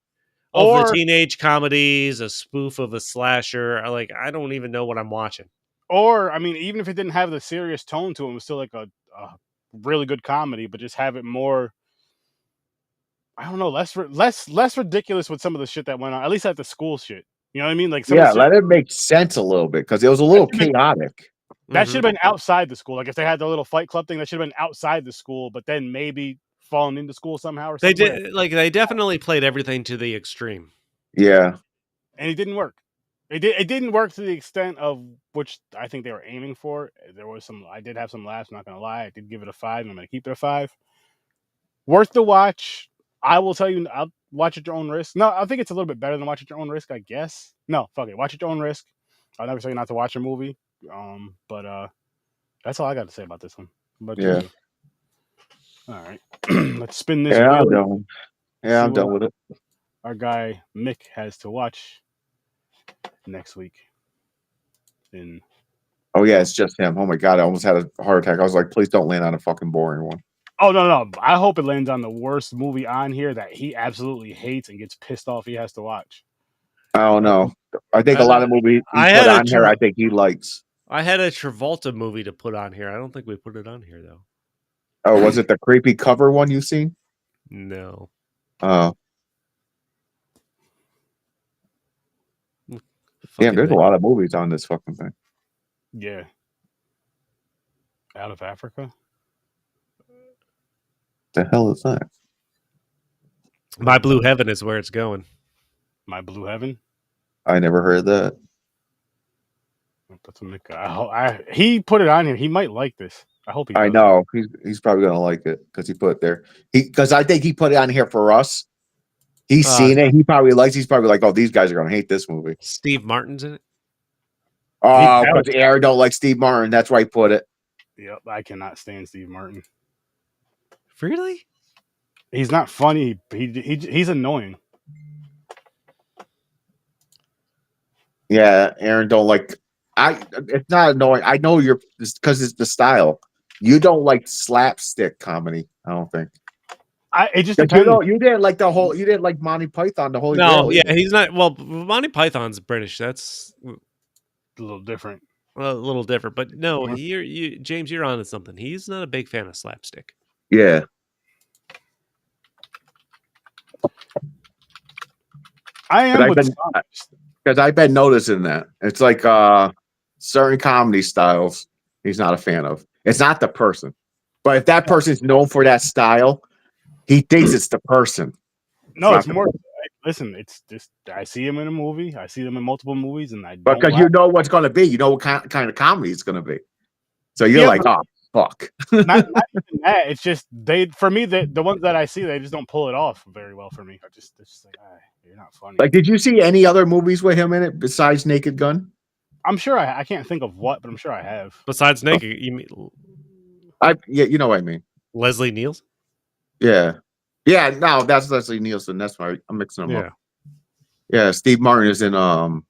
of the teenage comedies, a spoof of a slasher. Like, I don't even know what I'm watching. Or I mean, even if it didn't have the serious tone to it, it was still like a really good comedy, but just have it more. I don't know, less ridiculous with some of the shit that went on. At least at the school shit. You know what I mean? Like, let it make sense a little bit because it was a little chaotic. That should have been outside the school. Like, if they had the little fight club thing, that should have been outside the school, but then maybe falling into school somehow or something. They did, like, they definitely played everything to the extreme. Yeah. And it didn't work. It didn't work to the extent of which I think they were aiming for. There was I did have some laughs, not gonna lie. I did give it a 5, and I'm gonna keep it a 5. Worth the watch. I will tell you, I'll watch at your own risk. No, I think it's a little bit better than watch at your own risk, I guess. No, fuck it. Watch at your own risk. I'll never tell you not to watch a movie. But that's all I got to say about this one. But yeah. All right. Let's spin this. Yeah, I'm done. Yeah, I'm done with it. Our guy Mick has to watch next week. Oh yeah, it's just him. Oh my god, I almost had a heart attack. I was like, please don't land on a fucking boring one. Oh no! I hope it lands on the worst movie on here that he absolutely hates and gets pissed off he has to watch. I don't know. I think a lot of movies he put on here, I think he likes. I had a Travolta movie to put on here. I don't think we put it on here though. Oh, was it the creepy cover one you've seen? No. Oh. Damn, there's a lot of movies on this fucking thing. Yeah. Out of Africa? The hell is that? My Blue Heaven is where it's going. My Blue Heaven? I never heard that. He put it on here. He might like this. I hope he does. I know. He's probably gonna like it because he put it there. Because I think he put it on here for us. He's seen it. He probably likes. He's probably like, "Oh, these guys are gonna hate this movie." Steve Martin's in it. Oh, because Aaron don't like Steve Martin. That's why he put it. Yep, I cannot stand Steve Martin. Really? He's not funny. He's annoying. Yeah, Aaron don't like. It's not annoying. I know you're because it's the style. You don't like slapstick comedy. I don't think. It just depends. You didn't like the whole. You didn't like Monty Python the whole. No, yeah, he's not. Well, Monty Python's British. That's a little different. A little different, but no, James, you're on to something. He's not a big fan of slapstick. Yeah. I am because I've been noticing that it's like certain comedy styles he's not a fan of. It's not the person, but if that person's known for that style, he thinks it's the person. No, it's more. Listen, it's just I see him in a movie. I see them in multiple movies, and because you know what's going to be. You know what kind of comedy it's going to be. So you're like, oh fuck. not even that. It's just for me the ones that I see, they just don't pull it off very well for me. It's just like, you're not funny. Like, did you see any other movies with him in it besides Naked Gun? I'm sure I can't think of what, but I'm sure I have. Besides Naked, you mean? Yeah, you know what I mean. Leslie Nielsen. Yeah. Yeah, no, that's Leslie Nielsen. That's why I'm mixing them up. Yeah, Steve Martin is in goddamn.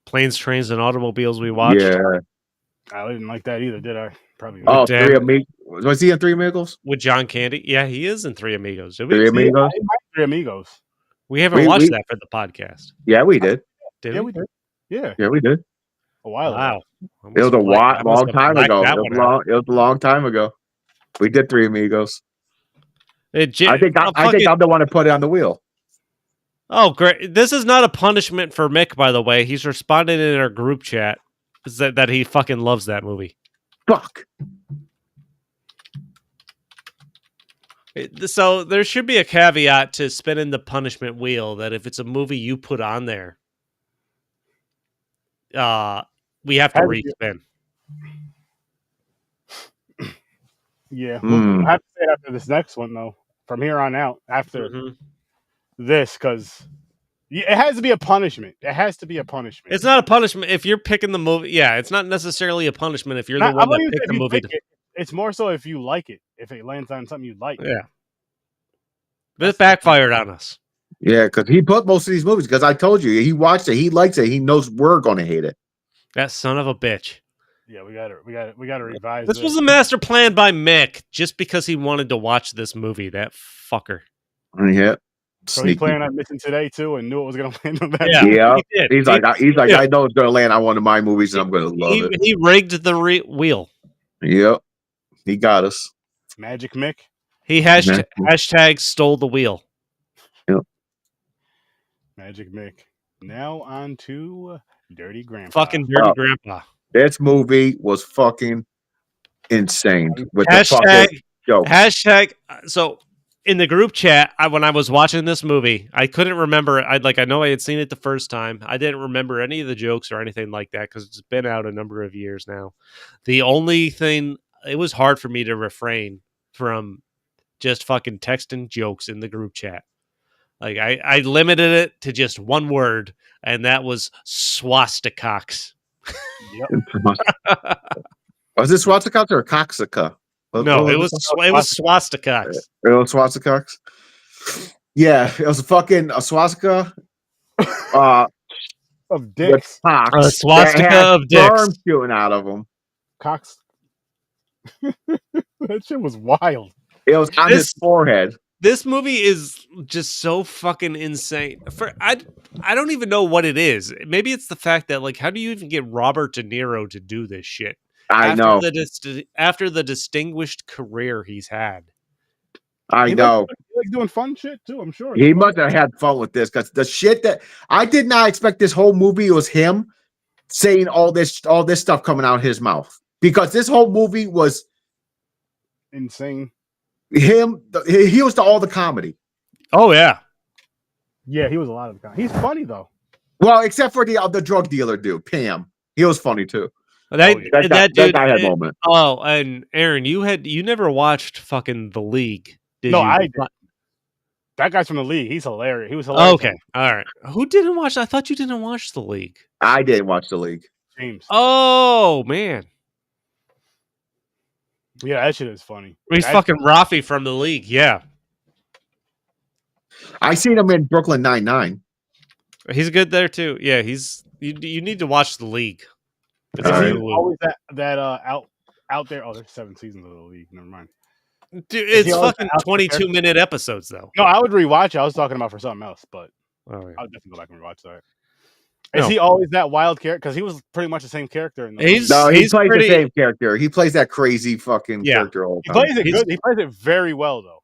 Planes, Trains, and Automobiles we watched. Yeah. I didn't like that either, did I? Probably not. Oh, Three Amigos. Was he in Three Amigos? With John Candy? Yeah, he is in Three Amigos. Three Amigos? Three Amigos. We haven't watched that for the podcast. Yeah, we did. Yeah, we did. Yeah. Yeah, we did. A while ago. It was a long time ago. It was a long time ago. We did Three Amigos. I think I'm the one to put it on the wheel. Oh, great. This is not a punishment for Mick, by the way. He's responded in our group chat that he fucking loves that movie. Fuck. So there should be a caveat to spinning the punishment wheel that if it's a movie you put on there, we have to respin. Yeah, we'll have to say it after this next one, though. From here on out, after this, because it has to be a punishment. It has to be a punishment. It's not a punishment if you're picking the movie. Yeah, it's not necessarily a punishment if you're the one that picked the movie. It's more so if you like it. If it lands on something you like. Yeah. This backfired on us. Yeah, because he put most of these movies, because I told you, he watched it, he likes it, he knows we're going to hate it. That son of a bitch. Yeah, we gotta revise. This was a master plan by Mick, just because he wanted to watch this movie. That fucker. Yeah. So he planned on missing today too, and knew it was gonna land on that. Yeah. He's like, I know it's gonna land on one of my movies, and I'm gonna love it. He rigged the wheel. Yep. He got us. Magic Mick. He hashtag stole the wheel. Yep. Magic Mick. Now on to Dirty Grandpa. Fucking Dirty Grandpa. This movie was fucking insane. With hashtag. So in the group chat, when I was watching this movie, I couldn't remember. I know I had seen it the first time. I didn't remember any of the jokes or anything like that because it's been out a number of years now. The only thing, it was hard for me to refrain from just fucking texting jokes in the group chat. Like I limited it to just one word, and that was swastikox. Yep. Was it swastikox or coxica? No, it was swastikox. It was swastikox. Yeah, it was a swastika of dicks. A swastika of dicks. Arms shooting out of them. Cocks. That shit was wild. It was on his forehead. This movie is just so fucking insane. I don't even know what it is. Maybe it's the fact that, like, how do you even get Robert De Niro to do this shit? Know. After the distinguished career he's had. I know. He likes doing fun shit, too, I'm sure. He must have had fun with this, because the shit that... I did not expect this whole movie was him saying all this stuff coming out of his mouth. Because this whole movie was... insane. He was all the comedy. Oh yeah, yeah. He was a lot of the comedy. He's funny though. Well, except for the drug dealer dude, Pam. He was funny too. That guy had a moment. Oh, and Aaron, you never watched fucking The League, did you? I did. That guy's from the league. He's hilarious. He was hilarious. Okay, all right. Who didn't watch? I thought you didn't watch The League. I didn't watch the league. James. Oh man, Yeah, that shit is funny. he's That- fucking Rafi from The League. Yeah, I seen him in Brooklyn Nine-Nine. he's good there too. Yeah, he's. You need to watch The League. It's Is on he Hulu. always that out there? Oh, there's 7 seasons of the league. Never mind. Dude, Is it's he always fucking out there? 22-minute episodes though. No, I would rewatch it. I was talking about for something else, but Oh, yeah. I would definitely go back and rewatch that. Is No. he always that wild character? Because he was pretty much the same character in the He's- No, he plays pretty- the same character. He plays that crazy fucking Yeah. character all He the time. plays it He's- good. He plays it very well, though.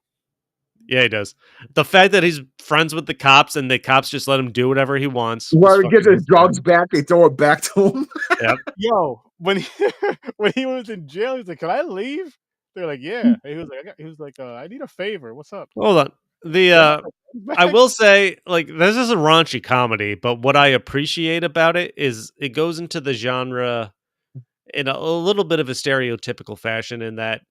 Yeah, he does. The fact that he's friends with the cops and the cops just let him do whatever he wants. Where was he gets fucking his drugs back, they throw it back to him. Yo, when he, when he was in jail, he's like, "Can I leave?" They're like, "Yeah." And he was like, "I need a favor. What's up?" Hold on. I will say, like, this is a raunchy comedy, but what I appreciate about it is it goes into the genre in a little bit of a stereotypical fashion in that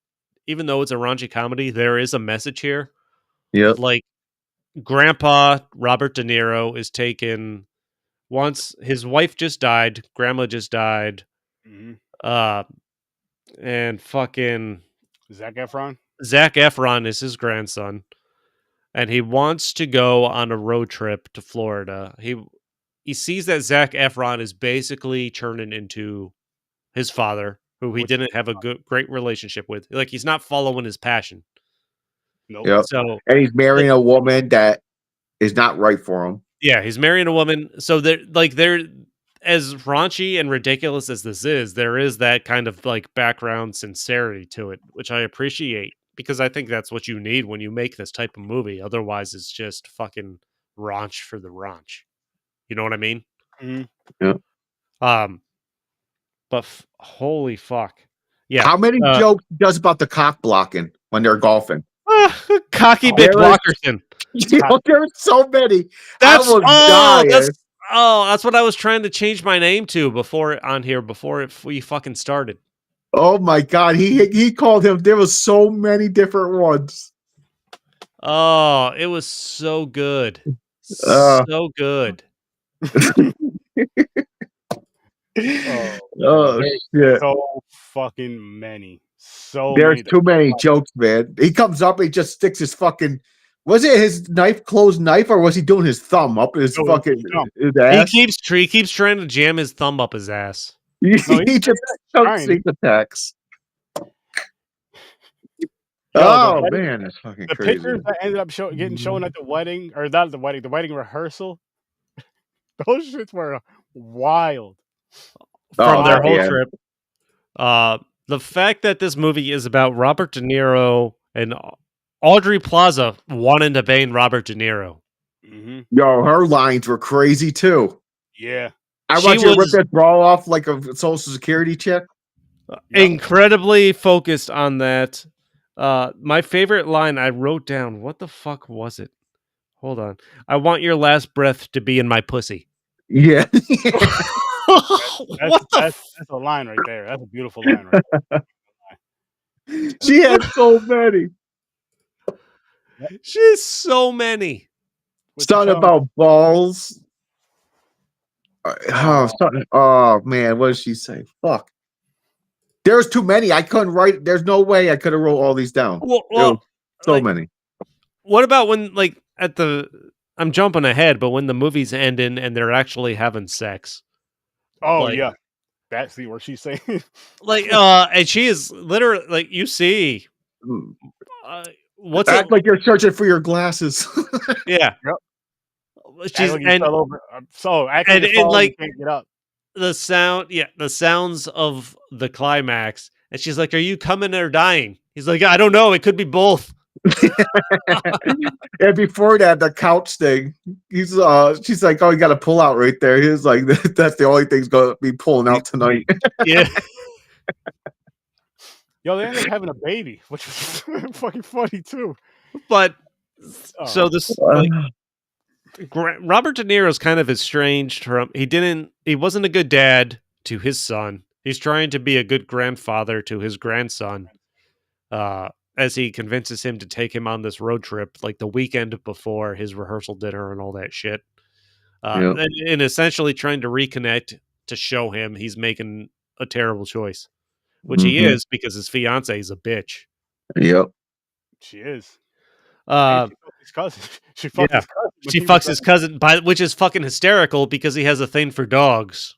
even though it's a raunchy comedy, there is a message here. Yep. Like, Grandpa Robert De Niro is taken once his wife just died, grandma just died, Mhm. and fucking Zac Efron. Zac Efron is his grandson, and he wants to go on a road trip to Florida. He sees that Zac Efron is basically turning into his father, who he Which- didn't have a great relationship with. Like, he's not following his passion. Nope. Yep. So And he's marrying a woman that is not right for him. yeah, he's marrying a woman. So they're as raunchy and ridiculous as this is, there is that kind of like background sincerity to it, which I appreciate because I think that's what you need when you make this type of movie. Otherwise, it's just fucking raunch for the raunch. You know what I mean? Mhm. But holy fuck, yeah. How many jokes he does about the cock blocking when they're golfing? Cocky Oh, Mick there is- Blockerson. You know, there's so many. That's I was dying. that's what I was trying to change my name to before we fucking started. Oh my god, he called him. There was so many different ones. Oh, it was so good. Uh. So good. Oh shit! So fucking many. So There's many. too many jokes, man. He comes up, he just sticks his fucking. Was it his closed knife, or was he doing his thumb up his No, fucking thumb. his He ass? keeps trying to jam his thumb up his ass. He he's just trying. sneak attacks. Yo, Oh the man, that's fucking The crazy. pictures that ended up getting shown at the wedding, or not the wedding rehearsal, those shits were wild. From Oh, their whole yeah. trip. The fact that this movie is about Robert De Niro and Audrey Plaza wanting to bang Robert De Niro. Mm-hmm. Yo, her lines were crazy too. Yeah. I She want you to rip was- that bra off like a social security check. Incredibly focused on that. My favorite line I wrote down. What the fuck was it? Hold on. I want your last breath to be in my pussy. Yeah. What the That's a line right there. That's a beautiful line right there. She had so many. She's so many. What you Something tell about balls. Oh man, what did she say? Fuck. There's too many. I couldn't write. There's no way I could have wrote all these down. Well, So like, many. what about when, like, I'm jumping ahead, but when the movie's ending and they're actually having sex, Oh like- yeah. That's the where she's saying. like, and she is literally like, you see, what's Act like you're searching for your glasses. yeah. Yep. She's Act like you and fell over. So act and like it, you fall and like- you can't get up. the sounds of the climax, and she's like, "Are you coming or dying?" He's like, "I don't know. It could be both." And before that, the couch thing. She's like, "Oh, you got to pull out right there." He was like, "That's the only thing's gonna be pulling out tonight." Yeah. Yo, they ended up having a baby, which was fucking funny too. But Oh. so this like, Robert De Niro's kind of estranged from. He wasn't a good dad to his son. He's trying to be a good grandfather to his grandson. as he convinces him to take him on this road trip, like the weekend before his rehearsal dinner and all that shit. Yep. And essentially trying to reconnect to show him he's making a terrible choice, which he Mhm. is because his fiance is a bitch. Yep. She is. Uh, And she fucked his cousin. She fucked yeah. his cousin. when She he was fucks his young. cousin, which is fucking hysterical because he has a thing for dogs.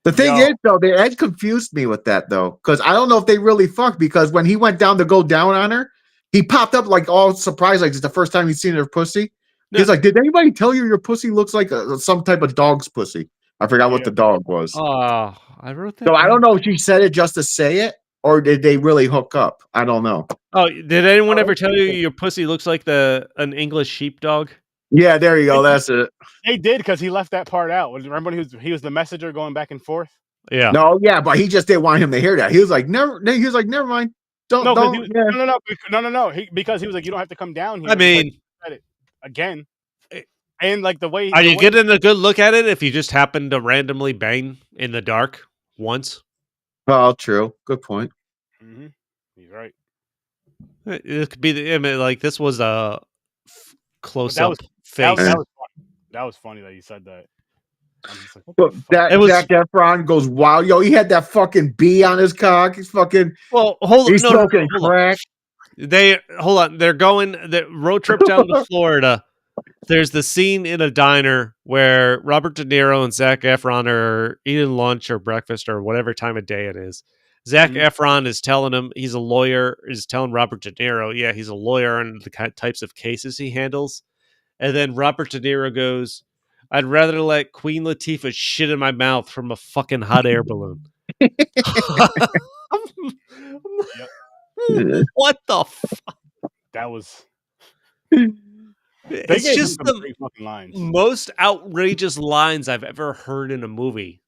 The thing Yo. is, though, Ed confused me with that, though, because I don't know if they really fucked. Because when he went down to go down on her, he popped up like all surprised, like it's the first time he's seen her pussy. He's like, "Did anybody tell you your pussy looks like some type of dog's pussy?" I forgot what the dog was. Oh, I wrote that. So I down. don't know if she said it just to say it, or did they really hook up? I don't know. Oh, did anyone ever tell you your pussy looks like an English sheepdog? Yeah, there you go. That's it. They did because he left that part out. Remember when he was the messenger going back and forth? Yeah. No, yeah, but he just didn't want him to hear that. He was like, never. He was like, never mind. Don't. No. Because he was like, you don't have to come down here. I mean, said it again, and like the way. Are you getting a good look at it if you just happen to randomly bang in the dark once? Well, true. Good point. Mm-hmm. He's right. It could be like this was a close-up face. That was funny that you said that. I'm just like, But Zac Efron goes wild. Yo, he had that fucking bee on his cock. He's fucking. Well, hold on. He's smoking crack. Hold on. They're going the road trip down to Florida. There's the scene in a diner where Robert De Niro and Zac Efron are eating lunch or breakfast or whatever time of day it is. Zac Efron is telling him he's a lawyer, is telling Robert De Niro, yeah, he's a lawyer and the types of cases he handles. And then Robert De Niro goes, I'd rather let Queen Latifah shit in my mouth from a fucking hot air balloon. What the fuck? That was. It's just the fucking lines. Most outrageous lines I've ever heard in a movie.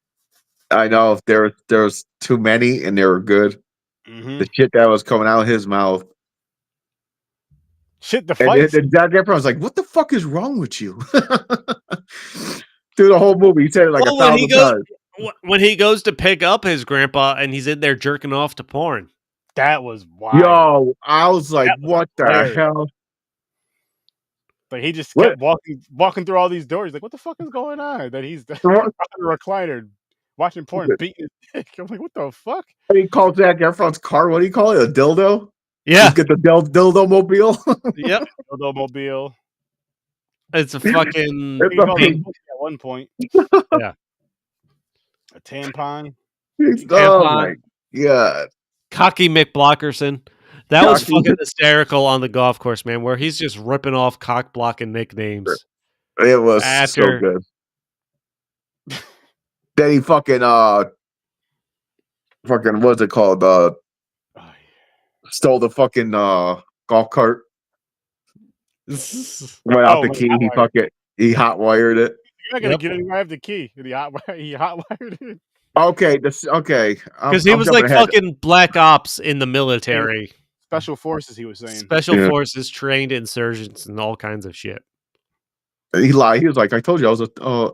I know there's too many and they were good. Mm-hmm. The shit that was coming out of his mouth. Shit, the fight. And Zac Efron was like, "What the fuck is wrong with you?" Through the whole movie, he said it like 1,000 times. When he goes to pick up his grandpa and he's in there jerking off to porn. That was wild. Yo, I was like, "What the hell?" Like he just kept walking through all these doors. Like, what the fuck is going on? That he's on a recliner watching porn, beating his dick. I'm like, what the fuck? And he called Zac Efron's car. What do you call it? A dildo? Yeah. Just get the dildo mobile. Yep. Dildo mobile. It's a fucking. At one point. Yeah. A tampon. Oh my god. Cocky Mick Blockerson. That was fucking hysterical on the golf course, man, where he's just ripping off cock blocking nicknames. It was so good. Then he fucking what's it called? Stole the fucking golf cart. Went out the key. He hot wired it. You're not gonna get anywhere. I have the key. He hot wired it. Okay, because he was like fucking black ops in the military. Special forces, he was saying. Special forces, trained insurgents, and all kinds of shit. He lied. He was like, "I told you I was an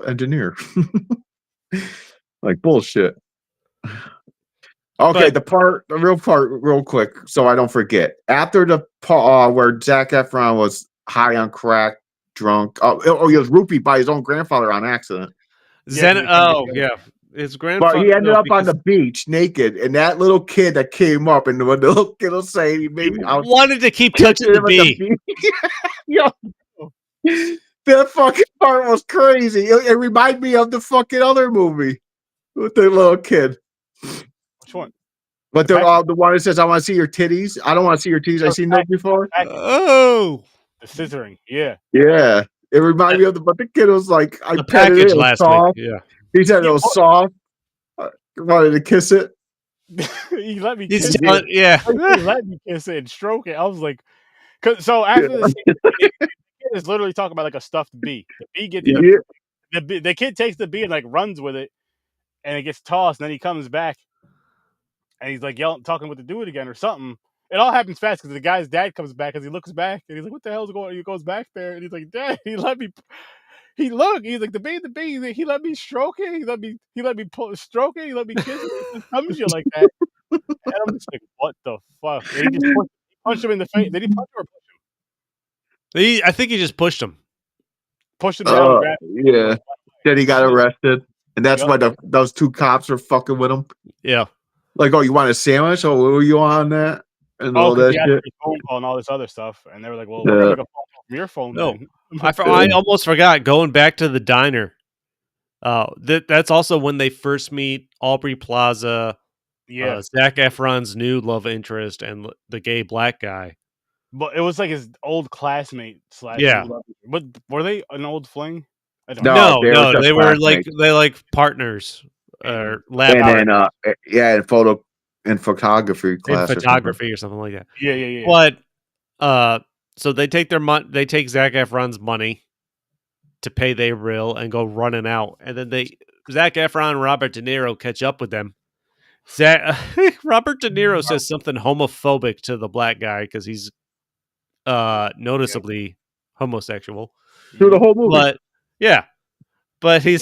engineer." Like bullshit. Okay, the real part, real quick, so I don't forget. After the where Zac Efron was high on crack, drunk. He was roofied by his own grandfather on accident. Yeah. His grandfather. But he ended up on the beach naked, and that little kid that came up, and what the little kid was saying, he wanted to keep touching the bee. Yo, that fucking part was crazy. It reminded me of the fucking other movie with the little kid. Which one? But the one that says, "I want to see your titties." I don't want to see your titties. I've seen those before. Oh, the scissoring. Yeah. Yeah. It reminded me of but the kid was like, I petted it. It was last soft. week. Yeah. He said it was soft. Wanted to kiss it. He let me kiss it. Yeah. He let me kiss it and stroke it. I was like, so after the kid is literally talking about like a stuffed bee. The bee gets the kid takes the bee and like runs with it, and it gets tossed. And then he comes back, and he's like talking with the dude again or something. It all happens fast because the guy's dad comes back as he looks back, and he's like, "What the hell's going on?" He goes back there, and he's like, "Dad, he let me." He's like the bee. He let me stroke it. He let me stroke it. He let me kiss it. He comes you like that. And I'm just like, what the fuck? And he punch him in the face? Did he punch him or I think he just pushed him. push him down and grab him? Yeah. Then he got arrested, and that's Yep. why those two cops were fucking with him. Yeah. Like, oh, you want a sandwich? Oh, were you on that? And Oh, all because that he had shit. his phone call and all this other stuff, and they were like, "Well, we're gonna make a phone call from your phone." No. Then. I almost forgot. Going back to the diner. That's also when they first meet Aubrey Plaza, Yeah, Zac Efron's new love interest, and the gay black guy. but it was like his old classmate / Yeah. new love. But were they an old fling? I don't No, know. No, they were just they like classmates. partners or lab And partners then in photography in class or something. photography or something like that. Yeah. But so they take they take Zac Efron's money to pay their bill and go running out, and then Zac Efron and Robert De Niro catch up with them. Robert De Niro says something homophobic to the black guy because he's noticeably homosexual. Through the whole movie. But yeah, but and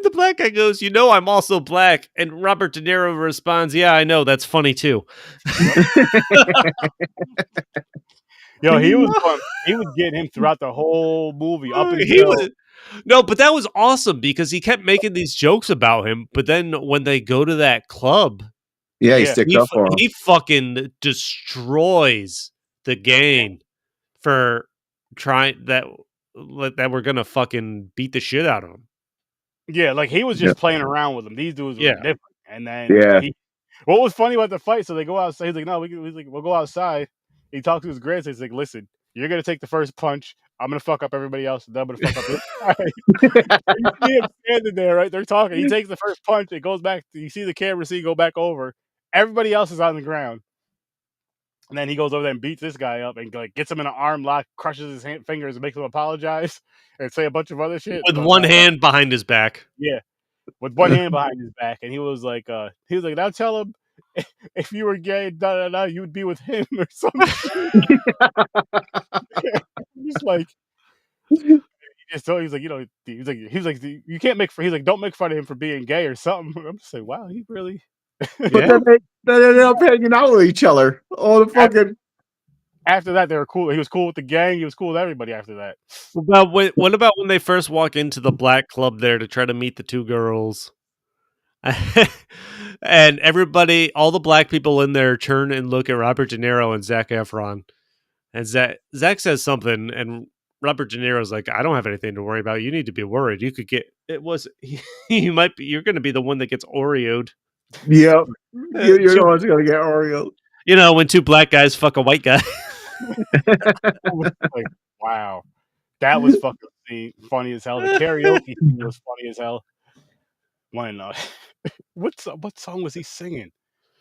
the black guy goes, "You know, I'm also black," and Robert De Niro responds, "Yeah, I know. That's funny too." Yo, he was fun. He was getting him throughout the whole movie up He until was, no, but that was awesome because he kept making these jokes about him. But then when they go to that club, Yeah, he Yeah. sticks up for him. he fucking destroys the gang for trying that we're gonna fucking beat the shit out of him. yeah, like he was just playing around with them. These dudes were Yeah. different. And then Yeah. what was funny about the fight? So they go outside. He's like, "No, we'll go outside." He talks to his grandson. He's like, "Listen, you're gonna take the first punch. I'm gonna fuck up everybody else. And then I'm gonna fuck up this guy." You see him standing there, right? They're talking. He takes the first punch. It goes back. You see the camera scene go back over. Everybody else is on the ground. And then he goes over there and beats this guy up and like gets him in an arm lock, crushes his fingers, and makes him apologize and say a bunch of other shit. With But, one hand behind his back. yeah, with one hand behind his back, and he was like, "Now tell him if you were gay, you would be with him or something." Just like he just told, he's like, you can't make fun. He's like, don't make fun of him for being gay or something. I'm just like, wow, he really. But then they ended up hanging out with each other. All the fucking. After that, they were cool. He was cool with the gang. He was cool with everybody after that. What about when they first walk into the black club there to try to meet the two girls? And everybody, all the black people in there turn and look at Robert De Niro and Zac Efron. And Zac says something, and Robert De Niro's like, "I don't have anything to worry about. You need to be worried. You could get you might be. You're going to be the one that gets Oreo'd." Yep. You're the one's going to get Oreo. You know, when two black guys fuck a white guy. Like, wow, that was fucking funny as hell. The karaoke scene was funny as hell. When what song was he singing?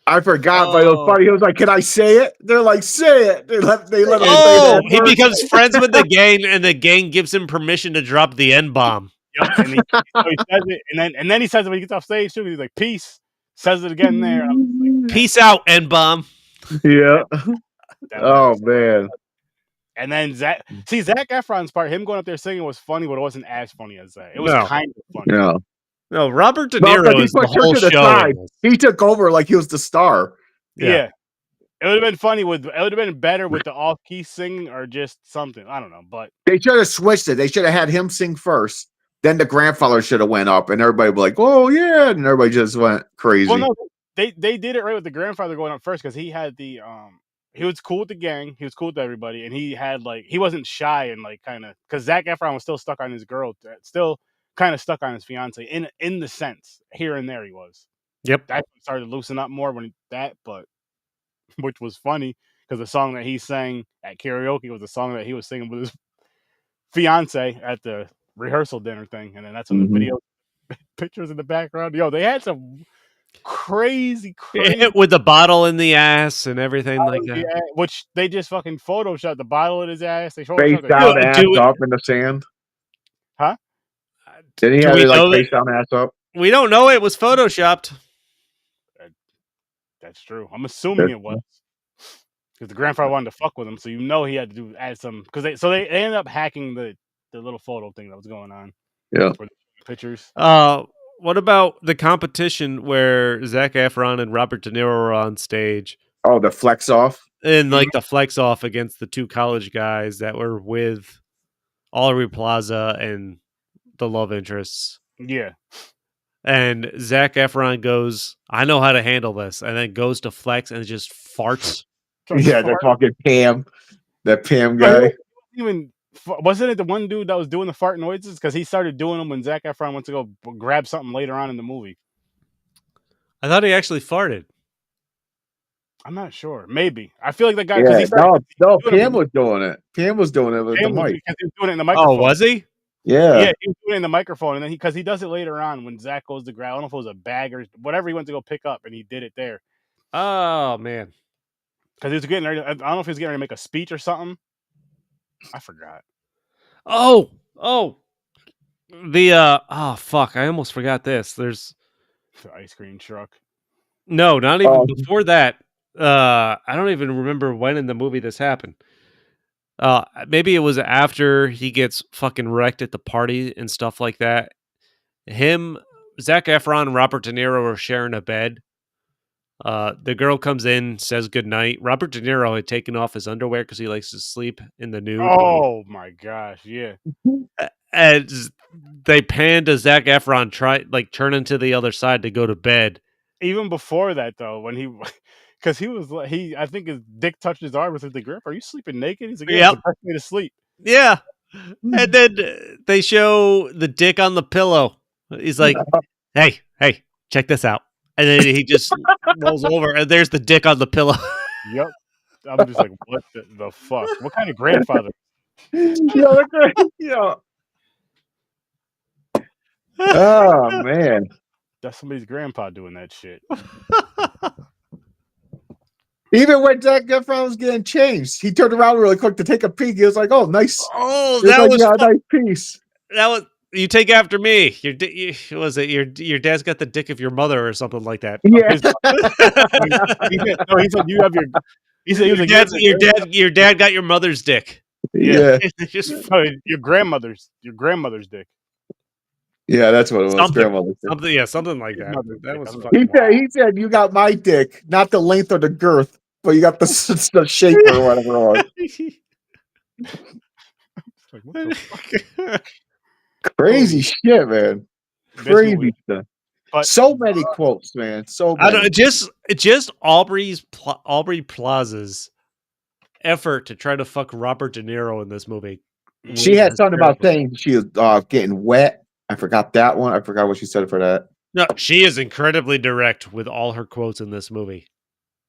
I forgot, but it was funny. He was like, "Can I say it?" They're like, "Say it." They let him say that He first. becomes friends with the gang, and the gang gives him permission to drop the N-bomb. Yep, and he says it, and then he says it when he gets off stage too. He's like, "Peace." Says it again there. And I'm like, Peace out, N-bomb. Yeah. that Oh was- man. And then Zac Efron's part, him going up there singing was funny, but it wasn't as funny as that. It was No. kind of funny. Yeah. No, Robert De No, Niro 'cause he is the pushed her whole to the show. side. He took over like he was the star. Yeah. It would have been funny it would have been better with the off key singing or just something. I don't know, but They should have switched it. They should have had him sing first. Then the grandfather should have went up, and everybody would be like, "Oh yeah," and everybody just went crazy. well, no, they did it right with the grandfather going up first because he had the he was cool with the gang, he was cool with everybody, and he had like he wasn't shy and like kind of because Zac Efron was still stuck on his girl, still kind of stuck on his fiance in the sense here and there he was. Yep. That started to loosen up more but which was funny because the song that he sang at karaoke was the song that he was singing with his fiance at the rehearsal dinner thing, and then that's when the video pictures in the background. Yo, they had some crazy with the bottle in the ass and everything like that. yeah, which they just fucking photoshopped the bottle in his ass. They Face photoshopped down, it. ass up in the sand. Huh? Did he Do have we it know like face down, ass up? We don't know it was photoshopped. That's true. I'm assuming it was because the grandfather wanted to fuck with him, so he had to add some because they ended up hacking the little photo thing that was going on. Yeah. For the pictures. What about the competition where Zac Efron and Robert De Niro were on stage? Oh, the flex off. and like the flex off against the two college guys that were with Honorary Plaza and the love interests. Yeah. And Zac Efron goes, I know how to handle this, and then goes to flex and just farts. Yeah, they're talking Pam. That Pam But guy. wasn't it the one dude that was doing the fart noises? Because he started doing them when Zac Efron went to go grab something later on in the movie. I thought he actually farted. I'm not sure. Maybe. I feel like the guy. Yeah, no, doing Pam was doing it. Pam was doing it with the mic. Because he was doing it in the microphone. Oh, was he? Yeah. Yeah, he was doing it in the microphone, and then because he does it later on when Zach goes to grab. I don't know if it was a bag or whatever he went to go pick up, and he did it there. Oh man, because he was getting ready. I don't know if he was getting ready to make a speech or something. I forgot. Oh, the fuck! I almost forgot this. There's the ice cream truck. No, not even before that. I don't even remember when in the movie this happened. Maybe it was after he gets fucking wrecked at the party and stuff like that. Him, Zac Efron, and Robert De Niro are sharing a bed. The girl comes in, says goodnight. Robert De Niro had taken off his underwear because he likes to sleep in the nude. Oh my gosh, yeah. And they pan to Zac Efron turning to the other side to go to bed. Even before that, though, when because I think his dick touched his arm with the grip. Are you sleeping naked? He's like, yeah, it's the best way to sleep. Yeah. And then they show the dick on the pillow. He's like, hey, check this out. And then he just rolls over, and there's the dick on the pillow. Yep. I'm just like, what the fuck? What kind of grandfather? Yeah. Oh, man. That's somebody's grandpa doing that shit. Even when Zac Efron was getting changed, he turned around really quick to take a peek. He was like, "Oh, nice! Oh, that was a nice piece." That was you take after me. Your dad's got the dick of your mother or something like that. Yeah. He said you have your. He said your dad got your mother's dick. Yeah. Just your grandmother's dick. Yeah, that's what it was. Grandmother's dick. Something like that. That was he said, "You got my dick, not the length or the girth, but you got the shape or whatever." Like, what the fuck? Crazy shit, man. Crazy stuff. But so many quotes, man. So many. I don't just Aubrey Plaza's effort to try to fuck Robert De Niro in this movie. She had something about saying she was getting wet. I forgot that one. I forgot what she said for that. No, she is incredibly direct with all her quotes in this movie.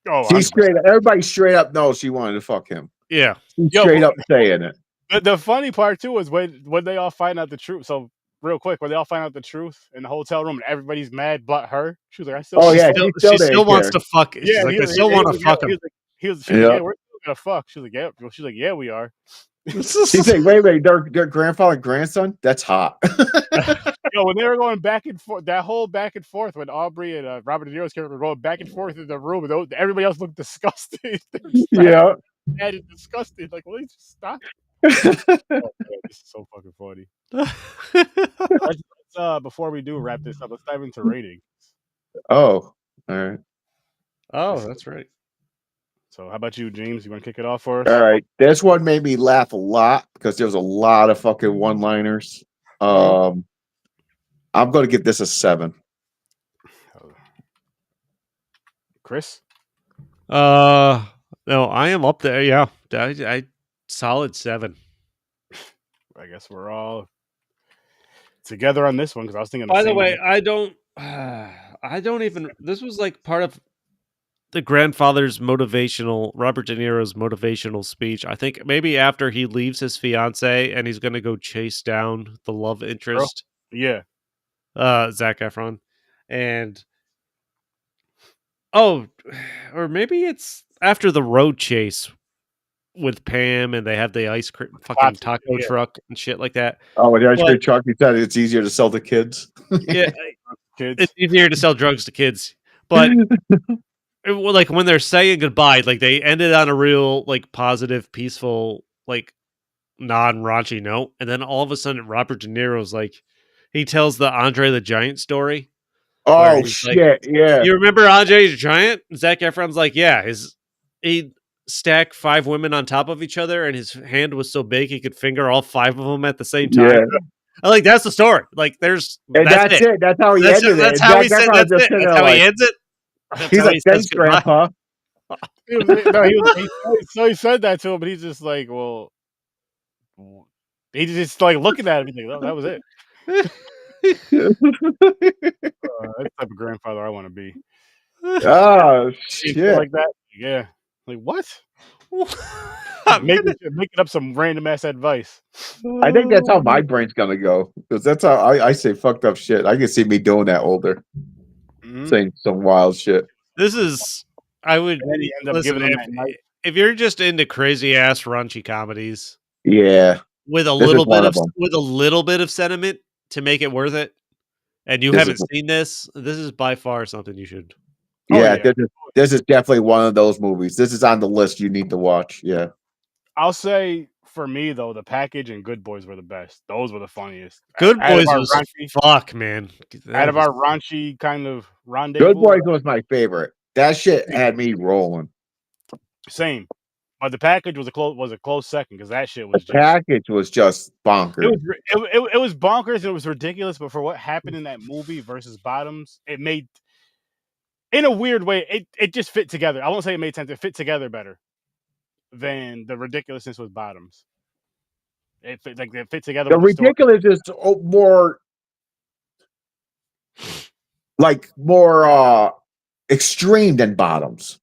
Oh, she's everybody straight up knows she wanted to fuck him. Yeah. She's straight up saying it. The funny part too is when they all find out the truth. So real quick, when they all find out the truth in the hotel room and everybody's mad but her, she was like, "I still." Oh yeah, she still wants to fuck. She's like, I still want to fuck him. He was like, "Yeah, we're still gonna fuck." She's like, "Yeah." She's like, "Yeah, we are." She's like, "Wait, their grandfather and grandson? That's hot." Yo, when they were going back and forth, that whole back and forth when Aubrey and Robert De Niro's character were going back and forth in the room, and everybody else looked disgusted. Yeah, mad and disgusted. Like, will you just stop? Oh, man, this is so fucking funny. Let's, before we do wrap this up, let's dive into ratings. Oh, all right. Oh, that's right. So, how about you, James? You want to kick it off for us? All right. This one made me laugh a lot because there was a lot of fucking one-liners. I'm going to give this a 7. Chris? No, I am up there. Yeah, I solid 7. I guess we're all together on this one because I was thinking. By the way, I don't even. This was like part of the grandfather's Robert De Niro's motivational speech. I think maybe after he leaves his fiance and he's going to go chase down the love interest. Yeah. Zac Efron. And or maybe it's after the road chase with Pam and they have the ice cream fucking taco truck and shit like that. Oh, the ice cream truck, he said it's easier to sell to kids. Yeah. It's easier to sell drugs to kids. But like when they're saying goodbye, like they ended on a real like positive, peaceful, like non-raunchy note, and then all of a sudden Robert De Niro's like he tells the Andre the Giant story. Oh shit! Like, yeah, you remember Andre the Giant? Zac Efron's like, yeah, he stack 5 women on top of each other, and his hand was so big he could finger all 5 of them at the same time. Yeah. That's the story. And That's that's it. it. That's how he ended it. That's And how Zac he said. Efron That's just it. sitting That's there how he like, ends it. That's he's how like, he says thanks, goodbye. Grandpa. So he said that to him, but he's just like, well, he's just like looking at him. He's like, oh, that was it. That's the type of grandfather I want to be. Oh, Shit shit. like that. Yeah. Like what? I'm Making up some random ass advice. I think that's how my brain's going to go. Because that's how I say fucked up shit. I can see me doing that older. Saying some wild shit. This is. I would And then he ends up listen giving him that knife. if you're just into crazy ass raunchy comedies Yeah. with a This is little one bit of them. with a little bit of sentiment to make it worth it, and you This haven't is- seen this is by far something you should. Yeah, yeah. this is definitely one of those movies. This is on the list you need to watch. Yeah. I'll say for me though, The Package and Good Boys were the best. Those were the funniest. Good Out of Boys our was raunchy, fuck, man. out of our raunchy kind of rendezvous. Good Boys was my favorite. That shit had me rolling. Same. But The Package was a close second because that shit was The package was just bonkers. it was bonkers and it was ridiculous. But for what happened in that movie versus Bottoms, it made, in a weird way, it just fit together. I won't say it made sense. It fit together better than the ridiculousness with Bottoms. It fit together. The with the story. ridiculous is more more extreme than Bottoms.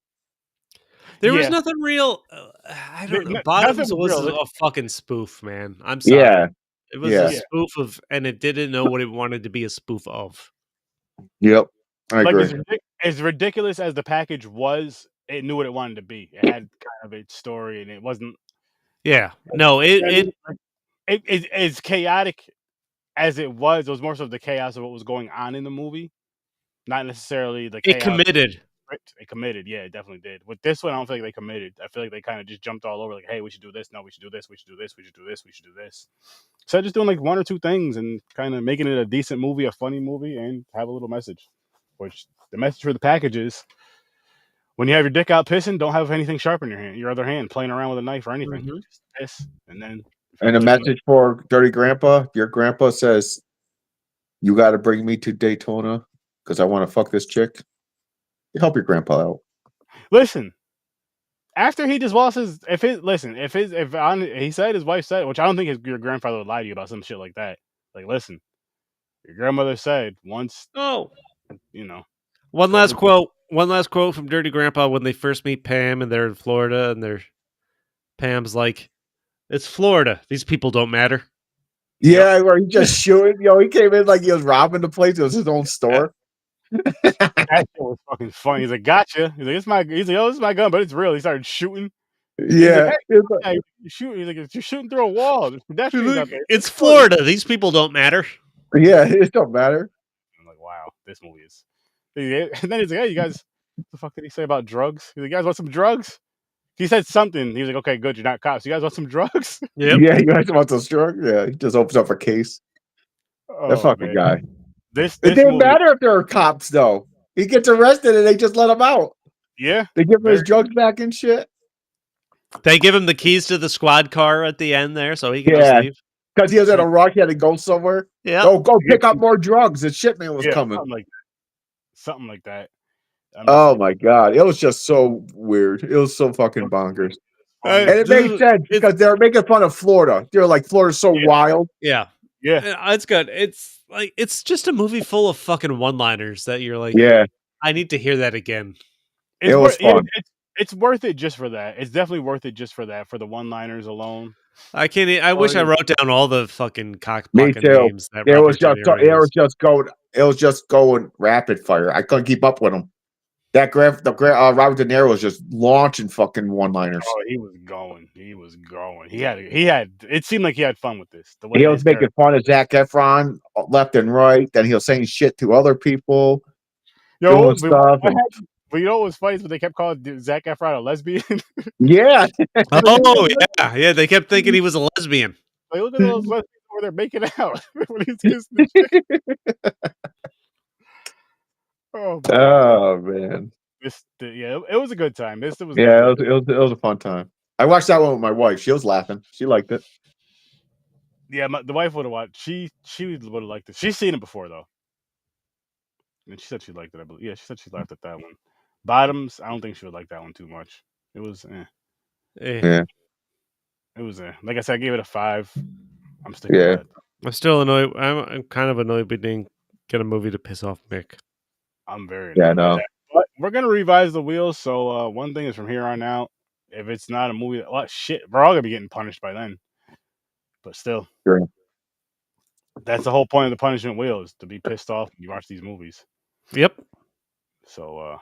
There was Yeah. nothing real. I don't know. Nothing Bottoms was real. a fucking spoof, man. I'm sorry. Yeah. It was a spoof of, and it didn't know what it wanted to be a spoof of. Yep. I agree. As ridiculous as The Package was, it knew what it wanted to be. It had kind of its story, and it wasn't. Yeah. No, it as chaotic as it was more so the chaos of what was going on in the movie, not necessarily the chaos. It committed. It committed, yeah, it definitely did. With this one, I don't feel like they committed. I feel like they kind of just jumped all over, like, hey, we should do this. No, we should do this. We should do this. We should do this. We should do this. So just doing like one or two things and kind of making it a decent movie, a funny movie, and have a little message. Which the message for The Package is: when you have your dick out pissing, don't have anything sharp in your other hand, playing around with a knife or anything. Mm-hmm. Just piss, and then. And a message for Dirty Grandpa: if your grandpa says, "You got to bring me to Daytona because I want to fuck this chick," you help your grandpa out. Listen, after he just lost his, he said, his wife said, which I don't think your grandfather would lie to you about some shit like that. Like, listen, your grandmother said once. Oh, One last quote from Dirty Grandpa when they first meet Pam and they're in Florida and Pam's like, "It's Florida. These people don't matter." Yeah, where he just shooting. He came in like he was robbing the place. It was his own store. That shit was fucking funny. He's like, "Gotcha." He's like, "This is my gun," but it's real. He started shooting. Yeah, he's like, hey, you're shooting. He's like, "You're shooting through a wall. There's pedestrians out there." It's Florida. These people don't matter. Yeah, it don't matter. I'm like, wow, this movie is. And then he's like, "Hey, you guys, what the fuck did he say about drugs?" He's like, "You guys want some drugs?" He said something. He was like, "Okay, good. You're not cops. You guys want some drugs?" Yep. Yeah, you guys want some drugs? Yeah, he just opens up a case. That fucking guy. It didn't matter if there were cops, though. He gets arrested and they just let him out. Yeah. They give him his drugs back and shit. They give him the keys to the squad car at the end there so he can just leave. Because he was at a rush, he had to go somewhere. Yeah. Go pick up more drugs. The shipment was coming. Something like that. Oh my god. It was just so weird. It was so fucking bonkers. And it made sense because they were making fun of Florida. They're like, Florida's so wild. Yeah. Yeah. It's good. It's just a movie full of fucking one-liners that you're like, yeah, I need to hear that again. It was fun. It's worth it just for that. It's definitely worth it just for that, for the one-liners alone. I can't. I wish I wrote down all the fucking Me too. names. That It was just going rapid fire. I couldn't keep up with them. Robert De Niro was just launching fucking one-liners. Oh, he was going. He had. It seemed like he had fun with this. The way He was making fun of Zac Efron left and right. Then he was saying shit to other people. Doing stuff. But you know what was funny is when they kept calling Zac Efron a lesbian. Yeah. Oh yeah. They kept thinking he was a lesbian. Like, look at those lesbians where they're making out when he's kissing the chick. Oh man. It was a good time. This was Yeah, definitely it was a fun time. I watched that one with my wife. She was laughing. She liked it. the wife would have watched. She would have liked it. She's seen it before though, and she said she liked it. I believe. Yeah, she said she laughed at that one. Bottoms, I don't think she would like that one too much. It was, Eh. Yeah, it was, like I said, I gave it a 5. I'm sticking yeah. with that. I'm still annoyed. I'm kind of annoyed we didn't get a movie to piss off Mick. I'm very Yeah, annoyed by no. that. But we're gonna revise the wheels. So one thing is from here on out, if it's not a movie, shit, we're all gonna be getting punished by then. But still, Sure. that's the whole point of the punishment wheel is to be pissed off when you watch these movies. Yep. So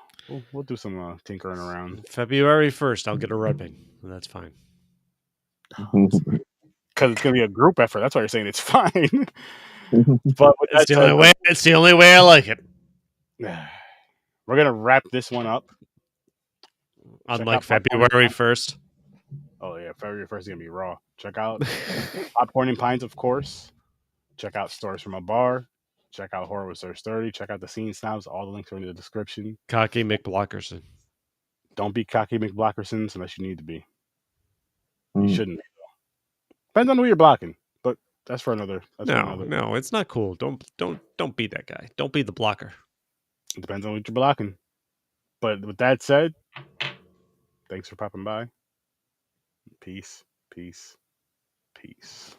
we'll do some tinkering around February 1st, I'll get a rubbing. That's fine. because it's gonna be a group effort. That's why you're saying it's fine. But with It's that the said, only way. It's the only way I like it. we're gonna wrap this one up. Unlike out Popcorn February Pints. 1st. Oh yeah, February 1st is gonna be raw. Check out Popcorn and Pints, of course. Check out Stories from a Bar. Check out Horror with Search 30. Check out the Scene Snobs. All the links are in the description. Cocky McBlockerson. Don't be cocky McBlockersons unless you need to be. You Mm. shouldn't be, though. Depends on who you're blocking, but that's for another. No, it's not cool. Don't be that guy. Don't be the blocker. It depends on what you're blocking. But with that said, thanks for popping by. Peace, peace, peace.